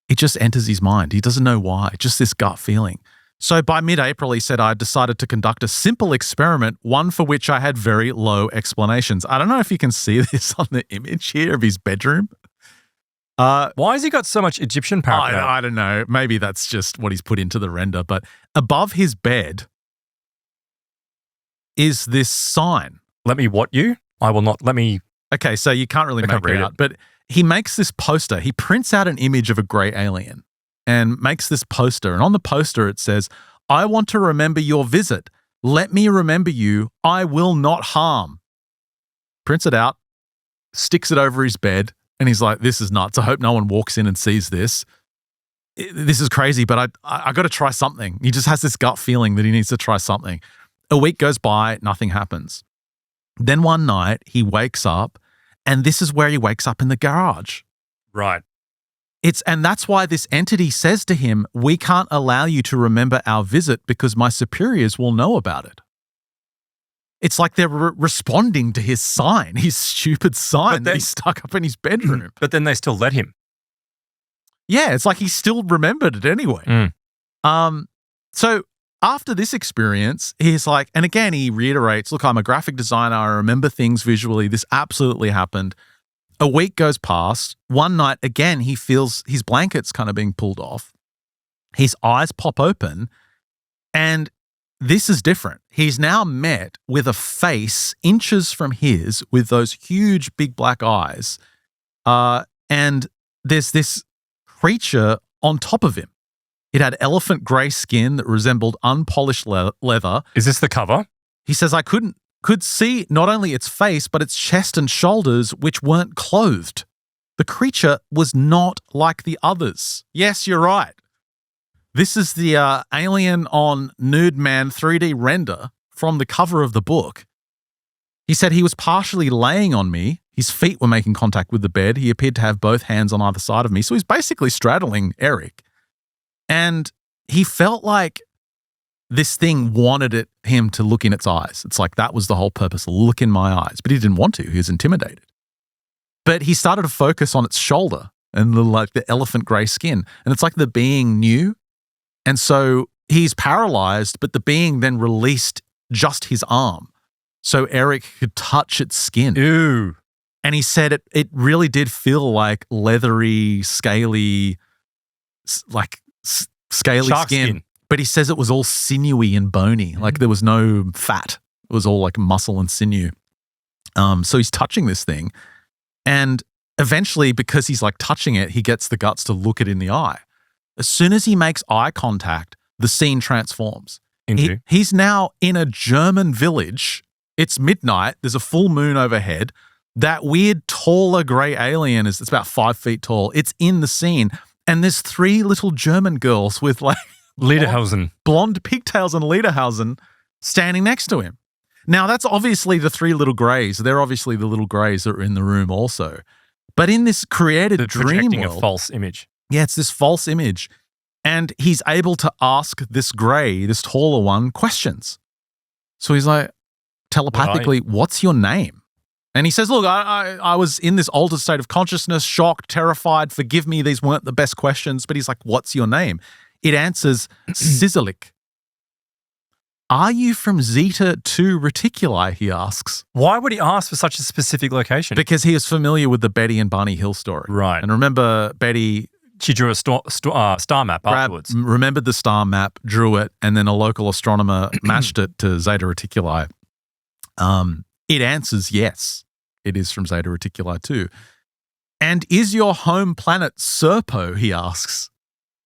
It just enters his mind. He doesn't know why, just this gut feeling. So by mid-April, he said, I decided to conduct a simple experiment, one for which I had very low explanations. I don't know if you can see this on the image here of his bedroom. Why has he got so much Egyptian paraphernalia? I don't know. Maybe that's just what he's put into the render. But above his bed is this sign. Let me what you? I will not. Let me. Okay, so you can't really make it out. But he makes this poster. He prints out an image of a grey alien and makes this poster. And on the poster it says, I want to remember your visit. Let me remember you. I will not harm. Prints it out, sticks it over his bed, and he's like, this is nuts. I hope no one walks in and sees this. This is crazy, but I got to try something. He just has this gut feeling that he needs to try something. A week goes by, nothing happens. Then one night he wakes up, and this is where he wakes up in the garage. Right. And that's why this entity says to him, we can't allow you to remember our visit because my superiors will know about it. It's like they're responding to his sign, his stupid sign that he stuck up in his bedroom. But then they still let him. Yeah, it's like he still remembered it anyway. So after this experience, he's like, and again, he reiterates, look, I'm a graphic designer. I remember things visually. This absolutely happened. A week goes past. One night, again, he feels his blanket's kind of being pulled off. His eyes pop open, and this is different. He's now met with a face inches from his with those huge, big black eyes. And there's this creature on top of him. It had elephant grey skin that resembled unpolished leather. Is this the cover? He says, I could see not only its face, but its chest and shoulders, which weren't clothed. The creature was not like the others. Yes, you're right. This is the alien on Nude Man 3D render from the cover of the book. He said he was partially laying on me. His feet were making contact with the bed. He appeared to have both hands on either side of me. So he's basically straddling Eric. And he felt like this thing wanted him to look in its eyes. It's like that was the whole purpose, look in my eyes. But he didn't want to. He was intimidated. But he started to focus on its shoulder and the elephant grey skin. And it's like the being knew. And so he's paralyzed, but the being then released just his arm so Eric could touch its skin. Ew. And he said it really did feel like leathery, scaly skin. But he says it was all sinewy and bony, like there was no fat. It was all like muscle and sinew. So he's touching this thing. And eventually, because he's like touching it, he gets the guts to look it in the eye. As soon as he makes eye contact, the scene transforms. He's now in a German village. It's midnight. There's a full moon overhead. That weird, taller grey alien it's about 5 feet tall. It's in the scene. And there's 3 little German girls with like Lederhosen. Blonde pigtails and Lederhosen standing next to him. Now, that's obviously the 3 little greys. They're obviously the little greys that are in the room also. But in this created dream projecting world, a false image. Yeah, it's this false image. And he's able to ask this grey, this taller one, questions. So he's like, telepathically, what's your name? And he says, look, I was in this altered state of consciousness, shocked, terrified. Forgive me, these weren't the best questions. But he's like, what's your name? It answers, Sizzalik. Are you from Zeta 2 Reticuli, he asks. Why would he ask for such a specific location? Because he is familiar with the Betty and Barney Hill story. Right. And remember, Betty... She drew a star map afterwards. Remembered the star map, drew it, and then a local astronomer matched it to Zeta Reticuli. It answers yes. It is from Zeta Reticuli too. And is your home planet Serpo, he asks.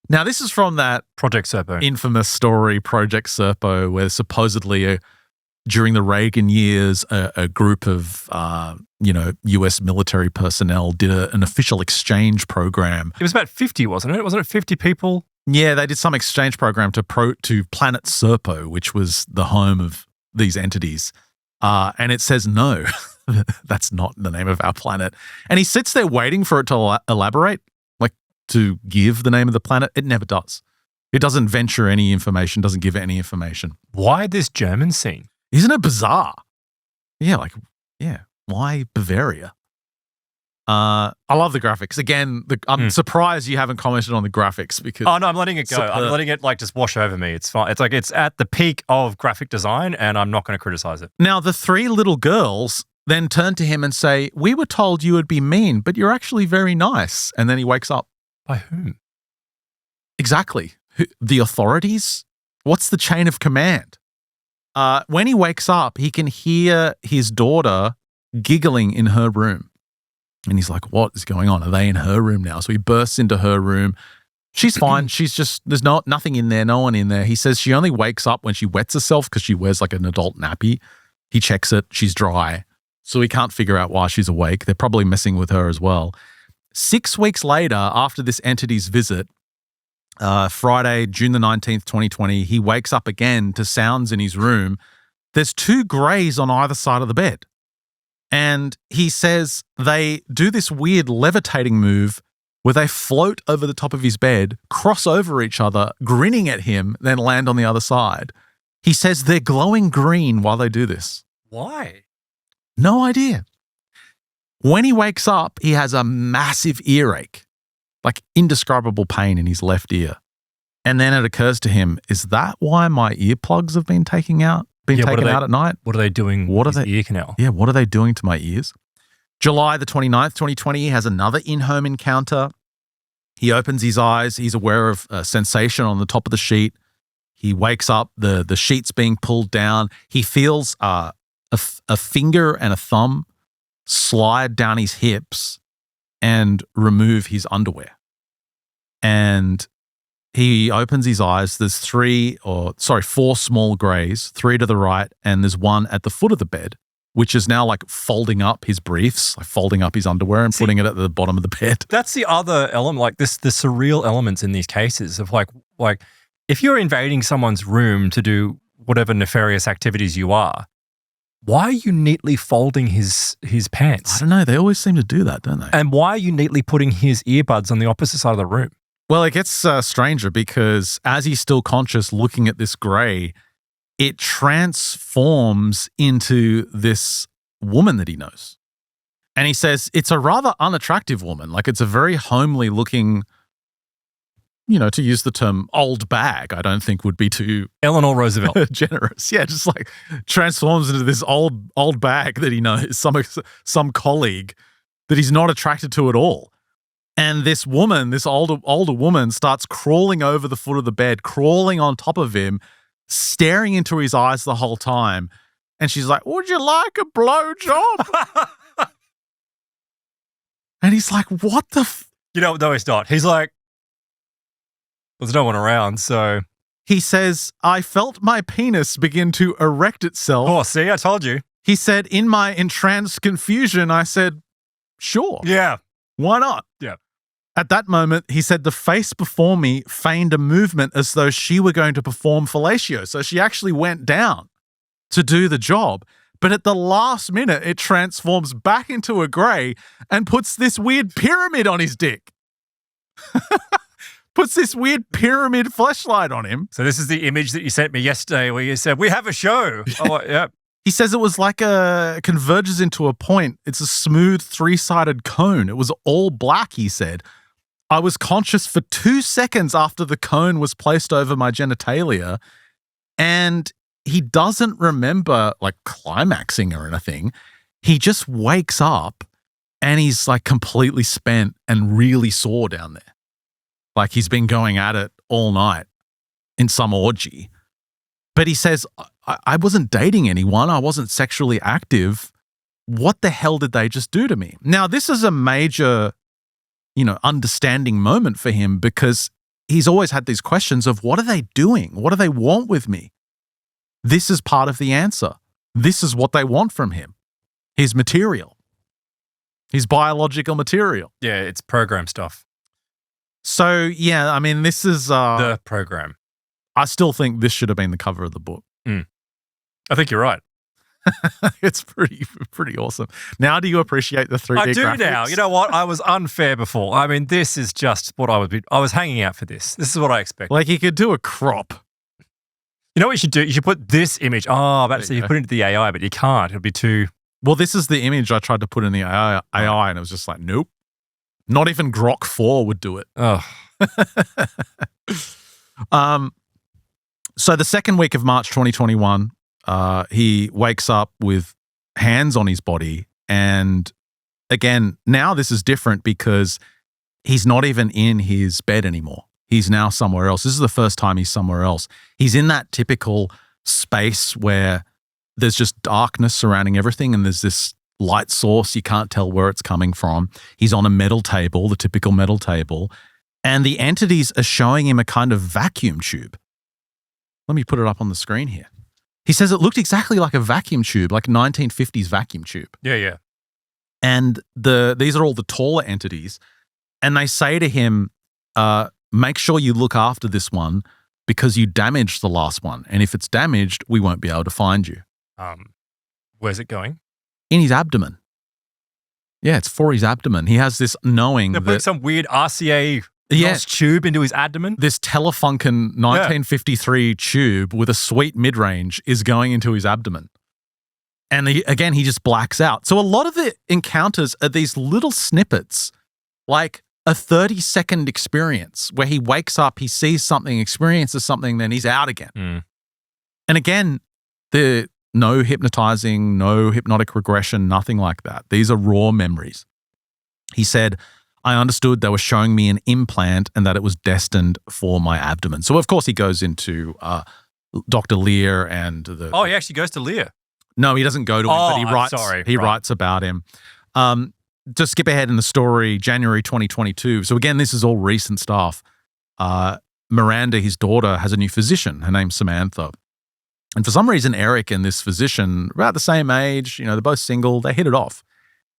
Now, this is from that Project Serpo infamous story, Project Serpo, where supposedly during the Reagan years, a group of US military personnel did an official exchange program. It was about 50, wasn't it? Wasn't it 50 people? Yeah, they did some exchange program to planet Serpo, which was the home of these entities. And it says, no, that's not the name of our planet. And he sits there waiting for it to elaborate, like to give the name of the planet. It never does. It doesn't venture any information, doesn't give any information. Why this German scene? Isn't it bizarre? Yeah, why Bavaria? I love the graphics. Again, I'm surprised you haven't commented on the graphics because... Oh, no, I'm letting it go. I'm letting it just wash over me. It's fine. It's like it's at the peak of graphic design and I'm not going to criticize it. Now, the 3 little girls then turn to him and say, we were told you would be mean, but you're actually very nice. And then he wakes up. By whom? Exactly. The authorities? What's the chain of command? When he wakes up, he can hear his daughter giggling in her room. And he's like, what is going on? Are they in her room now? So he bursts into her room. She's fine. She's just, there's nothing in there, no one in there. He says she only wakes up when she wets herself because she wears like an adult nappy. He checks it. She's dry. So he can't figure out why she's awake. They're probably messing with her as well. 6 weeks later, after this entity's visit, Friday, June the 19th, 2020, he wakes up again to sounds in his room. There's 2 greys on either side of the bed. And he says they do this weird levitating move where they float over the top of his bed, cross over each other, grinning at him, then land on the other side. He says they're glowing green while they do this. Why? No idea. When he wakes up, he has a massive earache, like indescribable pain in his left ear. And then it occurs to him, is that why my earplugs have been taken out at night? What are they doing with his ear canal? Yeah, what are they doing to my ears? July the 29th, 2020, he has another in-home encounter. He opens his eyes. He's aware of a sensation on the top of the sheet. He wakes up. The sheet's being pulled down. He feels a finger and a thumb slide down his hips and remove his underwear. And he opens his eyes. There's four small greys, 3 to the right, and there's one at the foot of the bed, which is now like folding up his briefs, like folding up his underwear and putting it at the bottom of the bed. That's the other element, like the surreal elements in these cases of like if you're invading someone's room to do whatever nefarious activities you are, why are you neatly folding his pants? I don't know. They always seem to do that, don't they? And why are you neatly putting his earbuds on the opposite side of the room? Well, it gets stranger because as he's still conscious looking at this grey, it transforms into this woman that he knows. And he says it's a rather unattractive woman. Like it's a very homely looking, to use the term old bag, I don't think would be too Eleanor Roosevelt generous. Yeah, just like transforms into this old bag that he knows, some colleague that he's not attracted to at all. And this woman, this older woman, starts crawling over the foot of the bed, crawling on top of him, staring into his eyes the whole time. And she's like, would you like a blowjob? And he's like, what the No, he's not. He's like, there's no one around, so. He says, I felt my penis begin to erect itself. Oh, see, I told you. He said, in my entranced confusion, I said, sure. Yeah. Why not? Yeah. At that moment, he said the face before me feigned a movement as though she were going to perform fellatio. So she actually went down to do the job. But at the last minute, it transforms back into a grey and puts this weird pyramid on his dick. Puts this weird pyramid fleshlight on him. So this is the image that you sent me yesterday where you said, we have a show. Oh, yeah. He says it was like converges into a point. It's a smooth 3-sided cone. It was all black, he said. I was conscious for 2 seconds after the cone was placed over my genitalia, and he doesn't remember like climaxing or anything. He just wakes up and he's like completely spent and really sore down there. Like he's been going at it all night in some orgy. But he says, I wasn't dating anyone. I wasn't sexually active. What the hell did they just do to me? Now, this is a major, understanding moment for him because he's always had these questions of what are they doing? What do they want with me? This is part of the answer. This is what they want from him. His material. His biological material. Yeah, it's program stuff. So, yeah, I mean, this is... the program. I still think this should have been the cover of the book. I think you're right. It's pretty awesome. Now, do you appreciate the 3D graphics? I do now. You know what? I was unfair before. I mean, this is just what I was hanging out for this. This is what I expect. Like, you could do a crop. You know what you should do? You should put this image. Oh, I'm about to say you put it into the AI, but you can't. It'll be too... Well, this is the image I tried to put in the AI and it was just like, nope. Not even Grok 4 would do it. Oh. So the second week of March 2021, he wakes up with hands on his body. And again, now this is different because he's not even in his bed anymore. He's now somewhere else. This is the first time he's somewhere else. He's in that typical space where there's just darkness surrounding everything and there's this light source. You can't tell where it's coming from. He's on a metal table, the typical metal table, and the entities are showing him a kind of vacuum tube. Let me put it up on the screen here. He says it looked exactly like a vacuum tube, like a 1950s vacuum tube. Yeah. And these are all the taller entities. And they say to him, make sure you look after this one because you damaged the last one. And if it's damaged, we won't be able to find you. Where's it going? In his abdomen. Yeah, it's for his abdomen. He has this knowing They're putting some weird RCA tube into his abdomen. This Telefunken 1953 tube with a sweet mid-range is going into his abdomen. And again, he just blacks out. So a lot of the encounters are these little snippets, like a 30-second experience where he wakes up, he sees something, experiences something, then he's out again. And again, no hypnotizing, no hypnotic regression, nothing like that. These are raw memories. He said, I understood they were showing me an implant and that it was destined for my abdomen. So, of course, he goes into Dr. Lear and the... Oh, he actually goes to Lear. No, he doesn't go to him, but he writes about him. Just skip ahead in the story, January 2022. So again, this is all recent stuff. Miranda, his daughter, has a new physician. Her name's Samantha. And for some reason, Eric and this physician, about the same age, they're both single, they hit it off.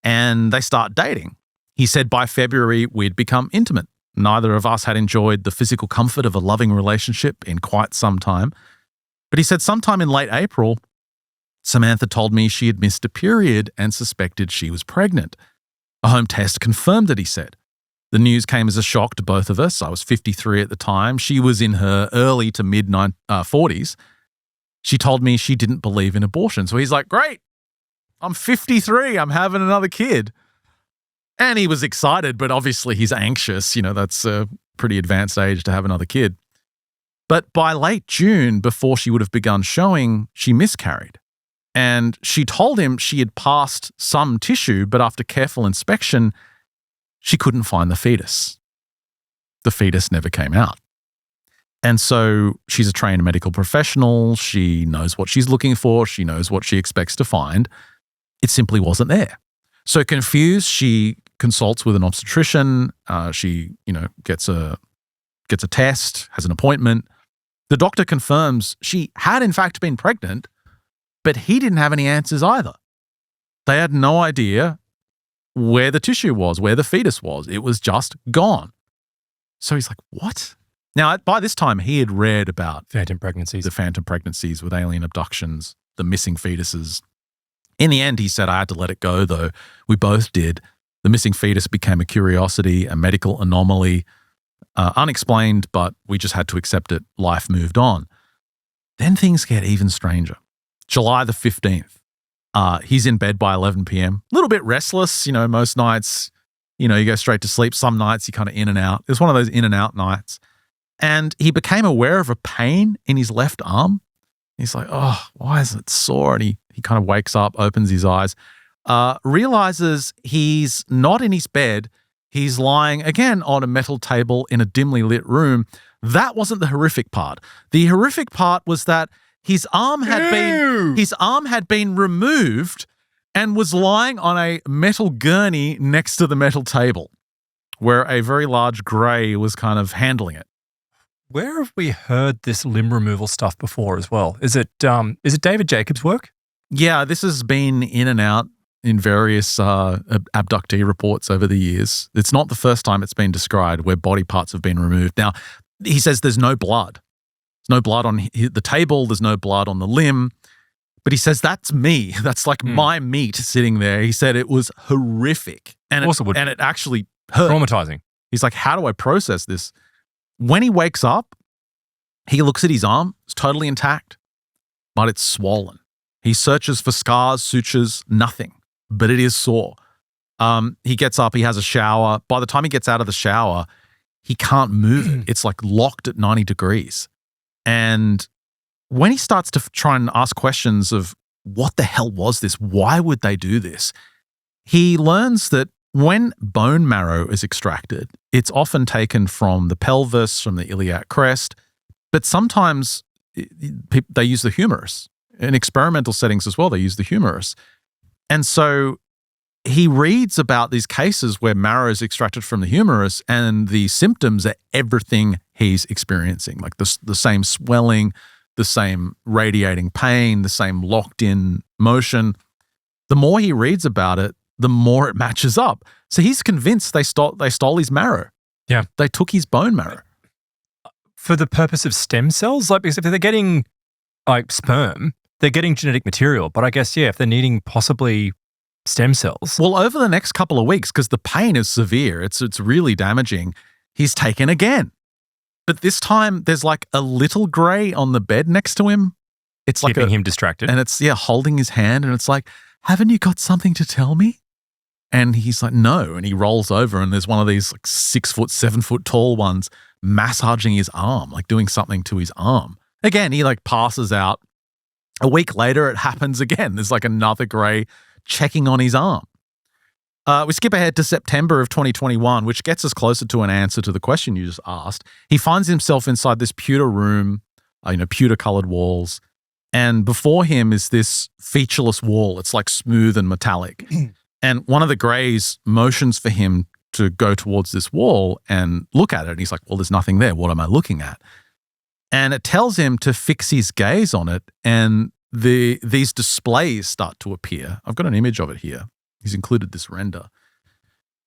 And they start dating. He said by February, we'd become intimate. Neither of us had enjoyed the physical comfort of a loving relationship in quite some time. But he said sometime in late April, Samantha told me she had missed a period and suspected she was pregnant. A home test confirmed it, he said. The news came as a shock to both of us. I was 53 at the time. She was in her early to mid 40s. She told me she didn't believe in abortion. So he's like, great, I'm 53. I'm having another kid. And he was excited, but obviously he's anxious. That's a pretty advanced age to have another kid. But by late June, before she would have begun showing, she miscarried. And she told him she had passed some tissue, but after careful inspection, she couldn't find the fetus. The fetus never came out. And so she's a trained medical professional. She knows what she's looking for. She knows what she expects to find. It simply wasn't there. So confused, she consults with an obstetrician. She, gets a test, has an appointment. The doctor confirms she had in fact been pregnant, but he didn't have any answers either. They had no idea where the tissue was, where the fetus was. It was just gone. So he's like, what? Now, by this time, he had read about the phantom pregnancies with alien abductions, the missing fetuses. In the end, he said, I had to let it go, though. We both did. The missing fetus became a curiosity, a medical anomaly, unexplained, but we just had to accept it. Life moved on. Then things get even stranger. July the 15th, he's in bed by 11 p.m. A little bit restless, most nights, you go straight to sleep. Some nights you kind of in and out. It was one of those in and out nights. And he became aware of a pain in his left arm. He's like, oh, why is it sore? And he kind of wakes up, opens his eyes, realizes he's not in his bed. He's lying, again, on a metal table in a dimly lit room. That wasn't the horrific part. The horrific part was that his arm had been removed and was lying on a metal gurney next to the metal table where a very large grey was kind of handling it. Where have we heard this limb removal stuff before as well? Is it David Jacobs' work? Yeah, this has been in and out in various abductee reports over the years. It's not the first time it's been described where body parts have been removed. Now, he says there's no blood. There's no blood on the table. There's no blood on the limb. But he says, that's me. That's like my meat sitting there. He said it was horrific. And it actually hurt. Traumatizing. He's like, how do I process this? When he wakes up, he looks at his arm. It's totally intact, but it's swollen. He searches for scars, sutures, nothing, but it is sore. He gets up. He has a shower. By the time he gets out of the shower, he can't move it. It's like locked at 90 degrees. And when he starts to try and ask questions of what the hell was this? Why would they do this? He learns that when bone marrow is extracted, it's often taken from the pelvis, from the iliac crest, but sometimes they use the humerus. In experimental settings as well, they use the humerus. And so he reads about these cases where marrow is extracted from the humerus and the symptoms are everything he's experiencing, like the same swelling, the same radiating pain, the same locked-in motion. The more he reads about it, the more it matches up. So he's convinced they stole his marrow. Yeah. They took his bone marrow. For the purpose of stem cells? Like, because if they're getting sperm, they're getting genetic material. But I guess, if they're needing possibly stem cells. Well, over the next couple of weeks, because the pain is severe, it's really damaging, he's taken again. But this time there's like a little grey on the bed next to him. it's like keeping him distracted. And it's, holding his hand, and it's like, haven't you got something to tell me? And he's like, no. And he rolls over, and there's one of these like 6 foot, 7 foot tall ones massaging his arm, like doing something to his arm. Again, he like passes out. A week later, it happens again. There's like another grey checking on his arm. We skip ahead to September of 2021, which gets us closer to an answer to the question you just asked. He finds himself inside this pewter room, pewter-coloured walls, and before him is this featureless wall. It's like smooth and metallic. And one of the greys motions for him to go towards this wall and look at it. And he's like, well, there's nothing there. What am I looking at? And it tells him to fix his gaze on it, and these displays start to appear. I've got an image of it here. He's included this render.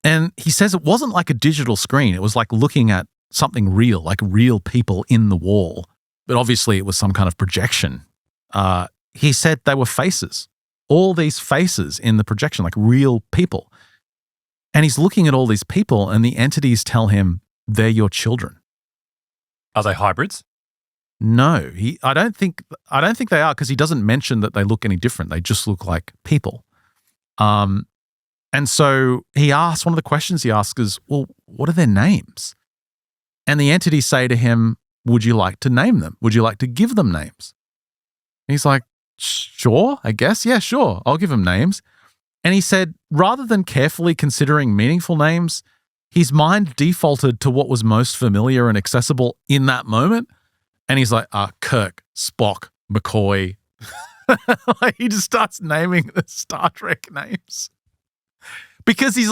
And he says it wasn't like a digital screen. It was like looking at something real, like real people in the wall. But obviously it was some kind of projection. He said they were faces. All these faces in the projection, like real people. And he's looking at all these people, and the entities tell him they're your children. Are they hybrids? No, I don't think they are, because he doesn't mention that they look any different. They just look like people. And so he asks, one of the questions he asks is, well, what are their names? And the entities say to him, would you like to name them? Would you like to give them names? And he's like, sure, I guess. Yeah, sure. I'll give them names. And he said, rather than carefully considering meaningful names, his mind defaulted to what was most familiar and accessible in that moment. And he's like, Kirk, Spock, McCoy. Like, he just starts naming the Star Trek names. Because he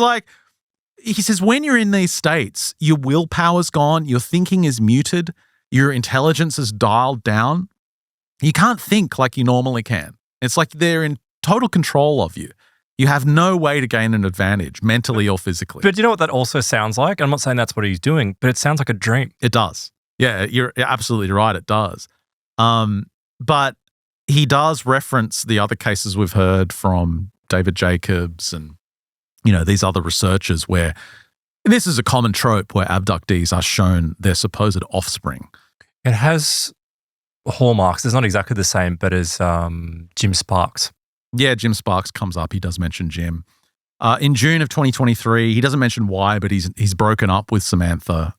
says, when you're in these states, your willpower's gone, your thinking is muted, your intelligence is dialed down. You can't think like you normally can. It's like they're in total control of you. You have no way to gain an advantage, mentally or physically. But you know what that also sounds like? I'm not saying that's what he's doing, but it sounds like a dream. It does. Yeah, you're absolutely right. It does. But he does reference the other cases we've heard from David Jacobs and, these other researchers, where this is a common trope where abductees are shown their supposed offspring. It has hallmarks. It's not exactly the same, but as Jim Sparks. Yeah, Jim Sparks comes up. He does mention Jim. In June of 2023, he doesn't mention why, but he's broken up with Samantha.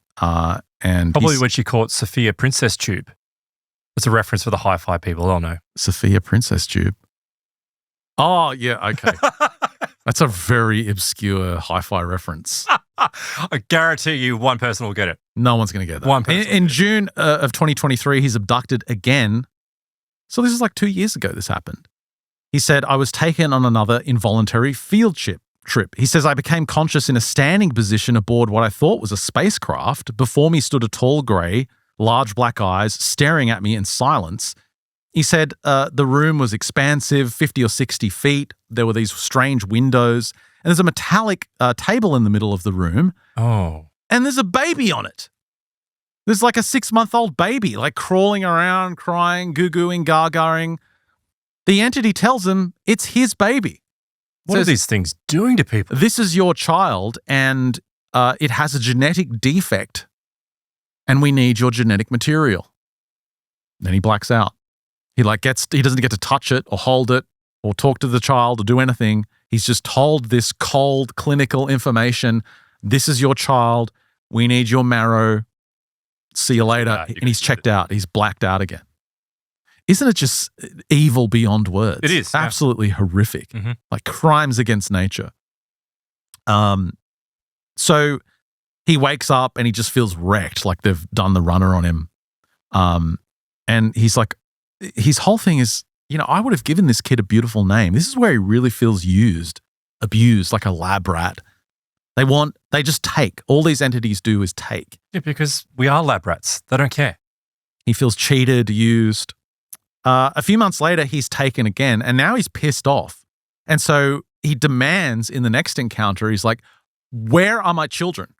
And probably when she caught Sophia Princess Tube. It's a reference for the hi-fi people. I'll know. Sophia Princess Tube. Oh, yeah, okay. That's a very obscure hi-fi reference. I guarantee you one person will get it. No one's going to get that. One person. In June of 2023, he's abducted again. So this is like 2 years ago this happened. He said, I was taken on another involuntary field trip. He says, I became conscious in a standing position aboard what I thought was a spacecraft. Before me stood a tall grey, large black eyes staring at me in silence. He said the room was expansive, 50 or 60 feet. There were these strange windows. And there's a metallic table in the middle of the room. Oh. And there's a baby on it. There's like a 6-month-old baby, like crawling around, crying, goo-gooing, gargaring. The entity tells him it's his baby. What are these things doing to people? This is your child, and it has a genetic defect, and we need your genetic material. Then he blacks out. He doesn't get to touch it or hold it or talk to the child or do anything. He's just told this cold clinical information. This is your child. We need your marrow. See you later. And he's checked out. He's blacked out again. Isn't it just evil beyond words? It is. Absolutely horrific. Mm-hmm. Like crimes against nature. So he wakes up and he just feels wrecked, like they've done the runner on him. And he's like, his whole thing is, I would have given this kid a beautiful name. This is where he really feels abused, like a lab rat. They just take. All these entities do is take. Yeah, because we are lab rats. They don't care. He feels cheated, used. A few months later, he's taken again, and now he's pissed off. And so he demands in the next encounter, he's like, where are my children?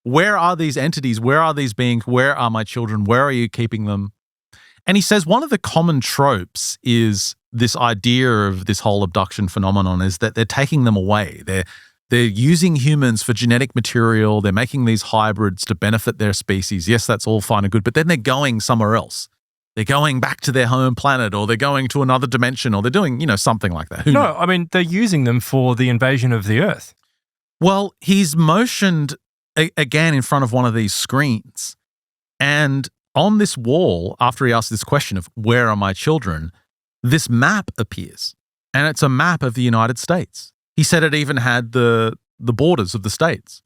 Where are these entities? Where are these beings? Where are my children? Where are you keeping them? And he says one of the common tropes is this idea of this whole abduction phenomenon is that they're taking them away. They're using humans for genetic material. They're making these hybrids to benefit their species. Yes, that's all fine and good, but then they're going somewhere else. they're going back to their home planet, or they're going to another dimension, or they're doing, something like that. Who knows? I mean, they're using them for the invasion of the Earth. Well, he's motioned again in front of one of these screens. And on this wall, after he asks this question of where are my children, this map appears. And it's a map of the United States. He said it even had the borders of the states.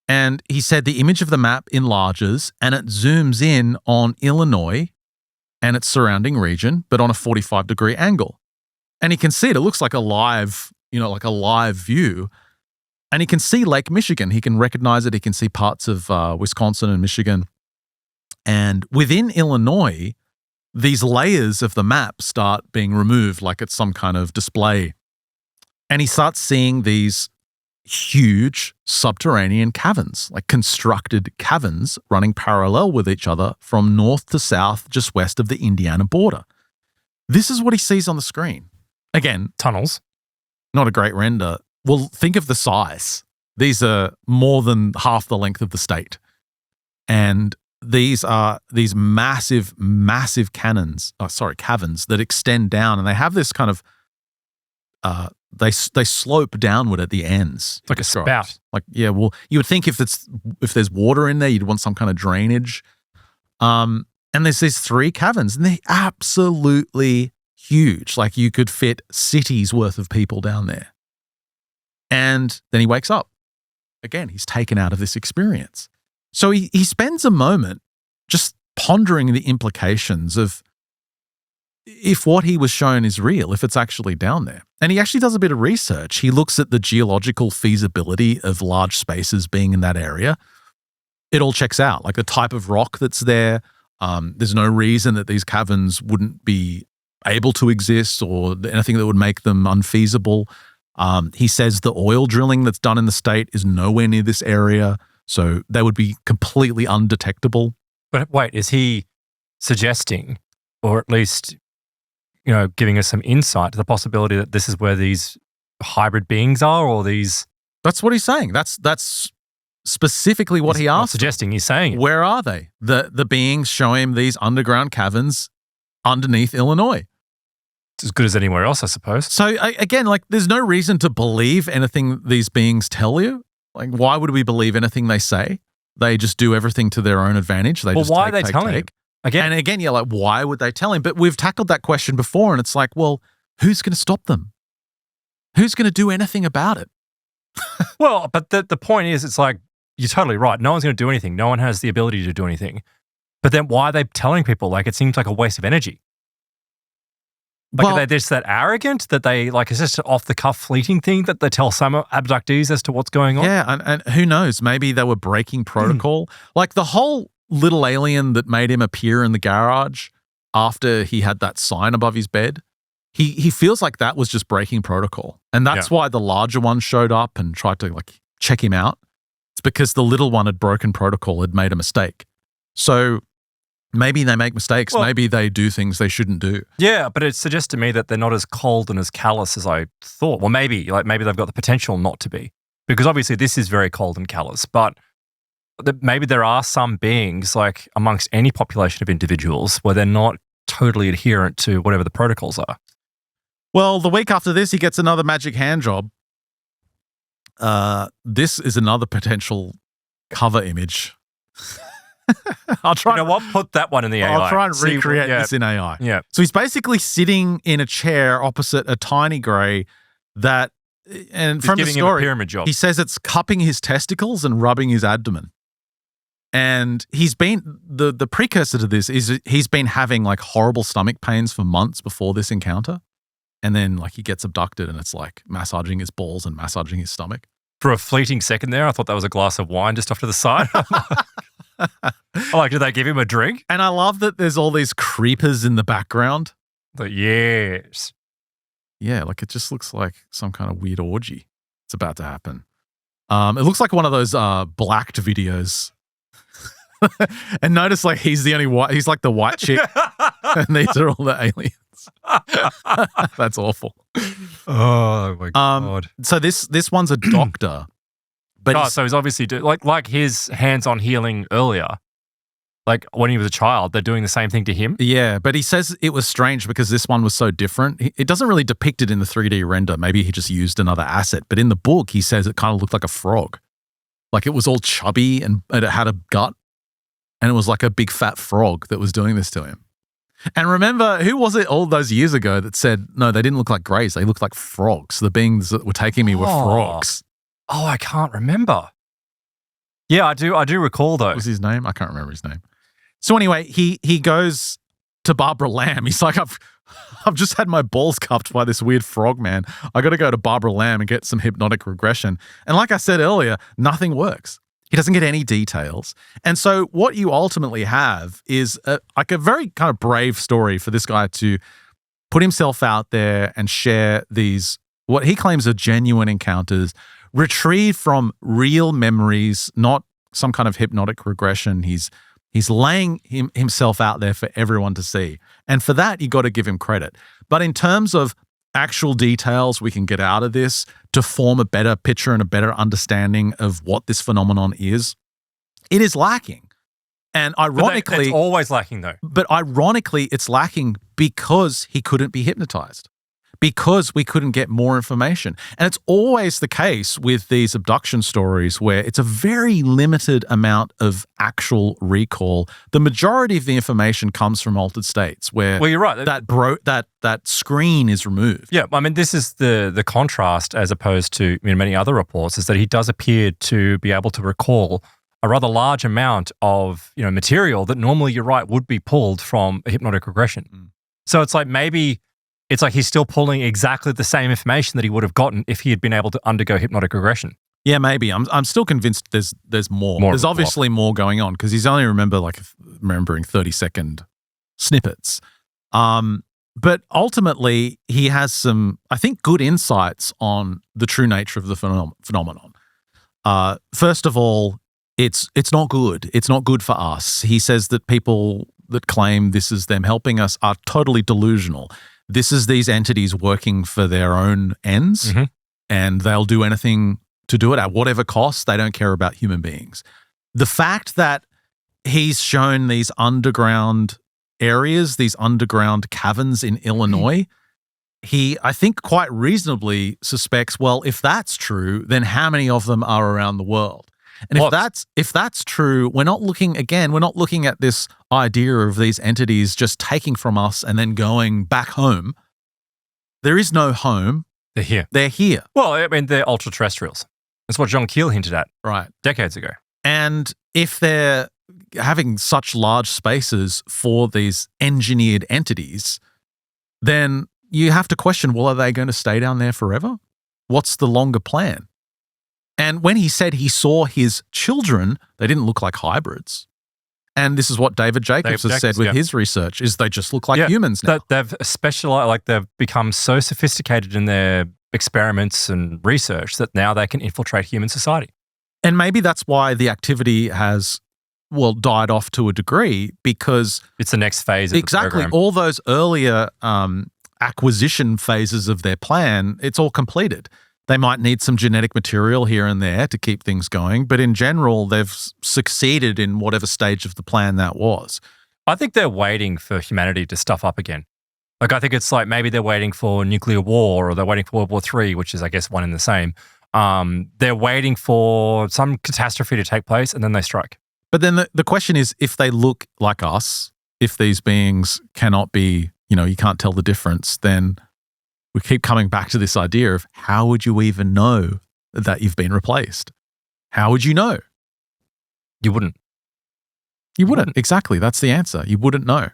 And he said the image of the map enlarges and it zooms in on Illinois and its surrounding region, but on a 45-degree angle. And he can see it. It looks like a live view. And he can see Lake Michigan. He can recognize it. He can see parts of Wisconsin and Michigan. And within Illinois, these layers of the map start being removed like it's some kind of display. And he starts seeing these huge subterranean caverns, like constructed caverns running parallel with each other from north to south, just west of the Indiana border. This is what he sees on the screen. Again, tunnels. Not a great render. Well, think of the size. These are more than half the length of the state. And these are these massive, massive caverns that extend down, and they have this kind of they slope downward at the ends. Like a spout. You would think if there's water in there, you'd want some kind of drainage. And there's these 3 caverns, and they're absolutely huge. Like you could fit cities worth of people down there. And then he wakes up. Again, he's taken out of this experience. So he spends a moment just pondering the implications of if what he was shown is real, if it's actually down there. And he actually does a bit of research. He looks at the geological feasibility of large spaces being in that area. It all checks out, like the type of rock that's there. There's no reason that these caverns wouldn't be able to exist or anything that would make them unfeasible. He says the oil drilling that's done in the state is nowhere near this area, so they would be completely undetectable. But wait, is he suggesting, or at least, giving us some insight to the possibility that this is where these hybrid beings are, or these? That's what he's saying. That's specifically what he asked. Not suggesting, he's saying it. Where are they? The beings show him these underground caverns underneath Illinois. It's as good as anywhere else, I suppose. So again, there's no reason to believe anything these beings tell you. Like, why would we believe anything they say? They just do everything to their own advantage. Why are they telling him? Again, why would they tell him? But we've tackled that question before, and it's like, well, who's going to stop them? Who's going to do anything about it? Well, but the point is, it's like, you're totally right. No one's going to do anything. No one has the ability to do anything. But then why are they telling people? Like, it seems like a waste of energy. Are they just that arrogant that they, it's just an off-the-cuff fleeting thing that they tell some abductees as to what's going on? Yeah, and who knows? Maybe they were breaking protocol. Like the whole little alien that made him appear in the garage after he had that sign above his bed, he feels like that was just breaking protocol. And that's why the larger one showed up and tried to, check him out. It's because the little one had broken protocol, had made a mistake. So maybe they make mistakes. Well, maybe they do things they shouldn't do. Yeah, but it suggests to me that they're not as cold and as callous as I thought. Well, maybe they've got the potential not to be. Because obviously this is very cold and callous. But maybe there are some beings, amongst any population of individuals, where they're not totally adherent to whatever the protocols are. Well, the week after this, he gets another magic hand job. This is another potential cover image. I'll try. You know what? Put that one in the AI. I'll try and recreate this in AI. Yeah. So he's basically sitting in a chair opposite a tiny grey that, and from the story, him a pyramid job. He says it's cupping his testicles and rubbing his abdomen. And he's been, the precursor to this is he's been having horrible stomach pains for months before this encounter. And then he gets abducted and it's massaging his balls and massaging his stomach. For a fleeting second there, I thought that was a glass of wine just off to the side. Did they give him a drink? And I love that there's all these creepers in the background. Yes. Yeah, it just looks like some kind of weird orgy. It's about to happen. It looks like one of those blacked videos. And notice he's the only white, he's the white chick. And these are all the aliens. That's awful. Oh my God. So this one's a doctor. But so he's obviously his hands-on healing earlier Like when he was a child, they're doing the same thing to him. Yeah, but he says it was strange because this one was so different. It doesn't really depict it in the 3D render. Maybe he just used another asset. But in the book, he says it kind of looked like a frog. Like it was all chubby and it had a gut. And it was like a big fat frog that was doing this to him. And remember, who was it all those years ago that said, no, they didn't look like greys. They looked like frogs. The beings that were taking me were frogs. Oh, I can't remember. Yeah, I do recall though. What was his name? I can't remember his name. So anyway, he goes to Barbara Lamb. He's like, I've just had my balls cupped by this weird frog man. I got to go to Barbara Lamb and get some hypnotic regression. And like I said earlier, nothing works. He doesn't get any details. And so what you ultimately have is like a very kind of brave story for this guy to put himself out there and share these, what he claims are genuine encounters, retrieved from real memories, not some kind of hypnotic regression. He's laying himself out there for everyone to see. And for that, you got to give him credit. But in terms of actual details we can get out of this to form a better picture and a better understanding of what this phenomenon is, it is lacking. And ironically— it's always lacking though. But ironically, it's lacking because he couldn't be hypnotized, because we couldn't get more information. And it's always the case with these abduction stories where it's a very limited amount of actual recall. The majority of the information comes from altered states where you're right. that screen is removed. Yeah, I mean, this is the contrast as opposed to many other reports, is that he does appear to be able to recall a rather large amount of material that normally, you're right, would be pulled from a hypnotic regression. Mm. So it's like maybe— it's like he's still pulling exactly the same information that he would have gotten if he had been able to undergo hypnotic regression. Yeah, maybe. I'm still convinced there's more. There's obviously more going on because he's only remembering 30-second snippets. But ultimately, he has some, I think, good insights on the true nature of the phenomenon. First of all, it's not good. It's not good for us. He says that people that claim this is them helping us are totally delusional. This is these entities working for their own ends, and they'll do anything to do it at whatever cost. They don't care about human beings. The fact that he's shown these underground areas, these underground caverns in Illinois, he, I think, quite reasonably suspects, well, if that's true, then how many of them are around the world? And if that's true, we're not looking at this idea of these entities just taking from us and then going back home. There is no home. They're here. Well, I mean, they're ultra-terrestrials. That's what John Keel hinted at decades ago. And if they're having such large spaces for these engineered entities, then you have to question, well, are they going to stay down there forever? What's the longer plan? And when he said he saw his children, they didn't look like hybrids. And this is what David Jacobs has said with his research, is they just look like humans now. They've specialized, like they've become so sophisticated in their experiments and research that now they can infiltrate human society. And maybe that's why the activity has, died off to a degree, because it's the next phase of the program. All those earlier acquisition phases of their plan, it's all completed. They might need some genetic material here and there to keep things going, but in general, they've succeeded in whatever stage of the plan that was. I think they're waiting for humanity to stuff up again. Like, I think it's like maybe they're waiting for nuclear war, or they're waiting for World War III, which is, I guess, one and the same. They're waiting for some catastrophe to take place, and then they strike. But then the question is, if they look like us, if these beings cannot be, you can't tell the difference, then we keep coming back to this idea of how would you even know that you've been replaced? How would you know? You wouldn't. You wouldn't. Exactly. That's the answer. You wouldn't know.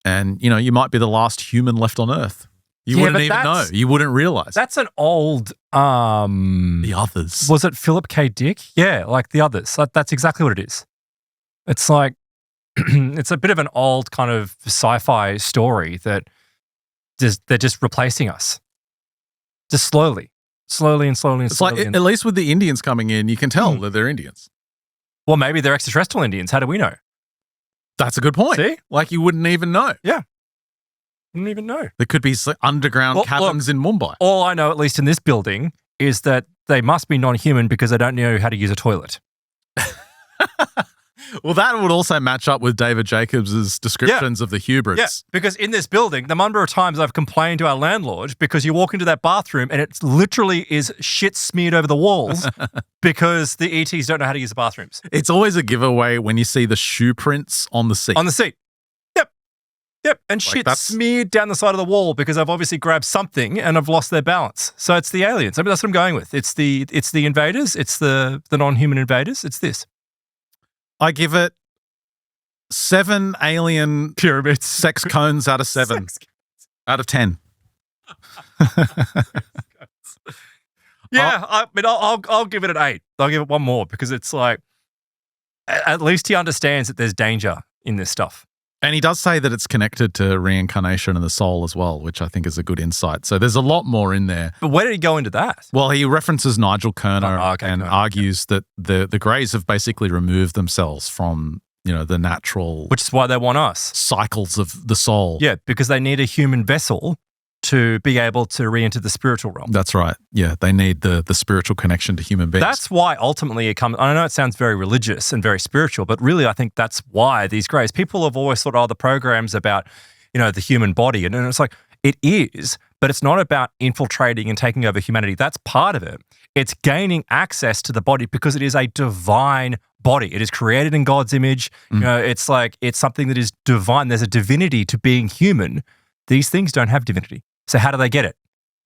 And, you might be the last human left on Earth. You wouldn't even know. You wouldn't realize. That's an old… The Others. Was it Philip K. Dick? Yeah, like The Others. That's exactly what it is. It's like, it's a bit of an old kind of sci-fi story that they're just replacing us. Just slowly and slowly. It's like, at least with the Indians coming in, you can tell that they're Indians. Well, maybe they're extraterrestrial Indians. How do we know? That's a good point. See? Like, you wouldn't even know. Yeah. Wouldn't even know. There could be underground caverns in Mumbai. All I know, at least in this building, is that they must be non-human because they don't know how to use a toilet. Well, that would also match up with David Jacobs' descriptions of the hubris. Yeah, because in this building, the number of times I've complained to our landlord because you walk into that bathroom and it literally is shit smeared over the walls because the ETs don't know how to use the bathrooms. It's always a giveaway when you see the shoe prints on the seat. On the seat. Yep, and shit smeared down the side of the wall because I've obviously grabbed something and I've lost their balance. So it's the aliens. I mean, that's what I'm going with. It's the invaders. It's the non-human invaders. It's this. I give it 7 alien pyramids, sex cones out of 7. Out of 10. Yeah, I mean, I'll give it an 8. I'll give it one more because it's like, at least he understands that there's danger in this stuff. And he does say that it's connected to reincarnation and the soul as well, which I think is a good insight. So there's a lot more in there. But where did he go into that? Well, he references Nigel Kerner argues that the Greys have basically removed themselves from, the natural... Which is why they want us. ...cycles of the soul. Yeah, because they need a human vessel to be able to re-enter the spiritual realm. That's right. Yeah, they need the spiritual connection to human beings. That's why ultimately it comes... I know it sounds very religious and very spiritual, but really I think that's why these Greys... People have always thought, the program's about, the human body. And it's like, it is, but it's not about infiltrating and taking over humanity. That's part of it. It's gaining access to the body because it is a divine body. It is created in God's image. It's like, it's something that is divine. There's a divinity to being human. These things don't have divinity. So how do they get it?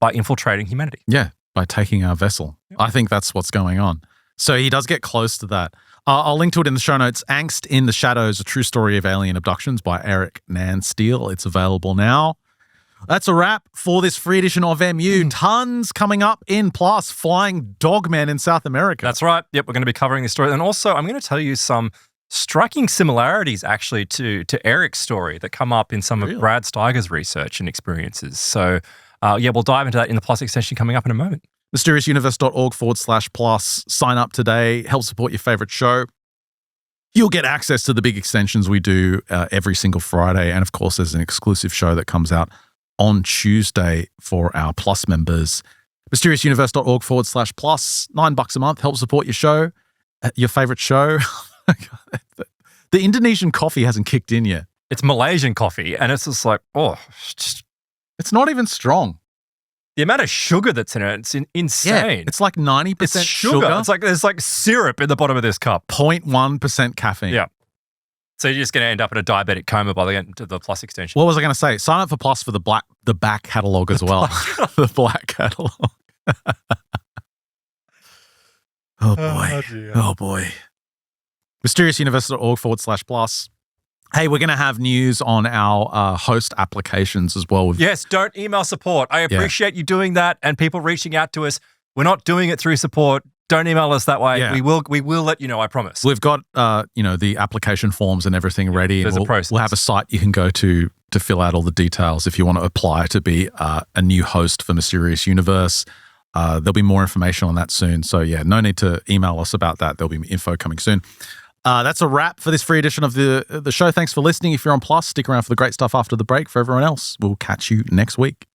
By infiltrating humanity. Yeah, by taking our vessel. Yep. I think that's what's going on. So he does get close to that. I'll link to it in the show notes. Angst in the Shadows, A True Story of Alien Abductions by Eric Nanstiel. It's available now. That's a wrap for this free edition of MU. Tons coming up in Plus, Flying Dogmen in South America. That's right. Yep, we're going to be covering this story. And also, I'm going to tell you some striking similarities actually to Eric's story that come up in some of Brad Steiger's research and experiences. So we'll dive into that in the Plus extension coming up in a moment. MysteriousUniverse.org/plus. Sign up today. Help support your favorite show. You'll get access to the big extensions we do every single Friday. And of course, there's an exclusive show that comes out on Tuesday for our Plus members. MysteriousUniverse.org/plus. $9 a month. Help support your show, your favorite show. The Indonesian coffee hasn't kicked in yet. It's Malaysian coffee, and it's just like, it's not even strong. The amount of sugar that's in it, it's insane. Yeah, it's like 90% sugar. It's like there's like syrup in the bottom of this cup. 0.1% caffeine. Yeah. So you're just going to end up in a diabetic coma by the end of the Plus extension. What was I going to say? Sign up for Plus for the back catalog as well. The black catalog. Oh boy. Oh boy. MysteriousUniverse.org/plus. Hey, we're going to have news on our host applications as well. Yes, don't email support. I appreciate you doing that and people reaching out to us. We're not doing it through support. Don't email us that way. Yeah. We will let you know, I promise. We've got the application forms and everything ready. There's a process. We'll have a site you can go to fill out all the details if you want to apply to be a new host for Mysterious Universe. There'll be more information on that soon. So yeah, no need to email us about that. There'll be info coming soon. That's a wrap for this free edition of the show. Thanks for listening. If you're on Plus, stick around for the great stuff after the break. For everyone else, we'll catch you next week.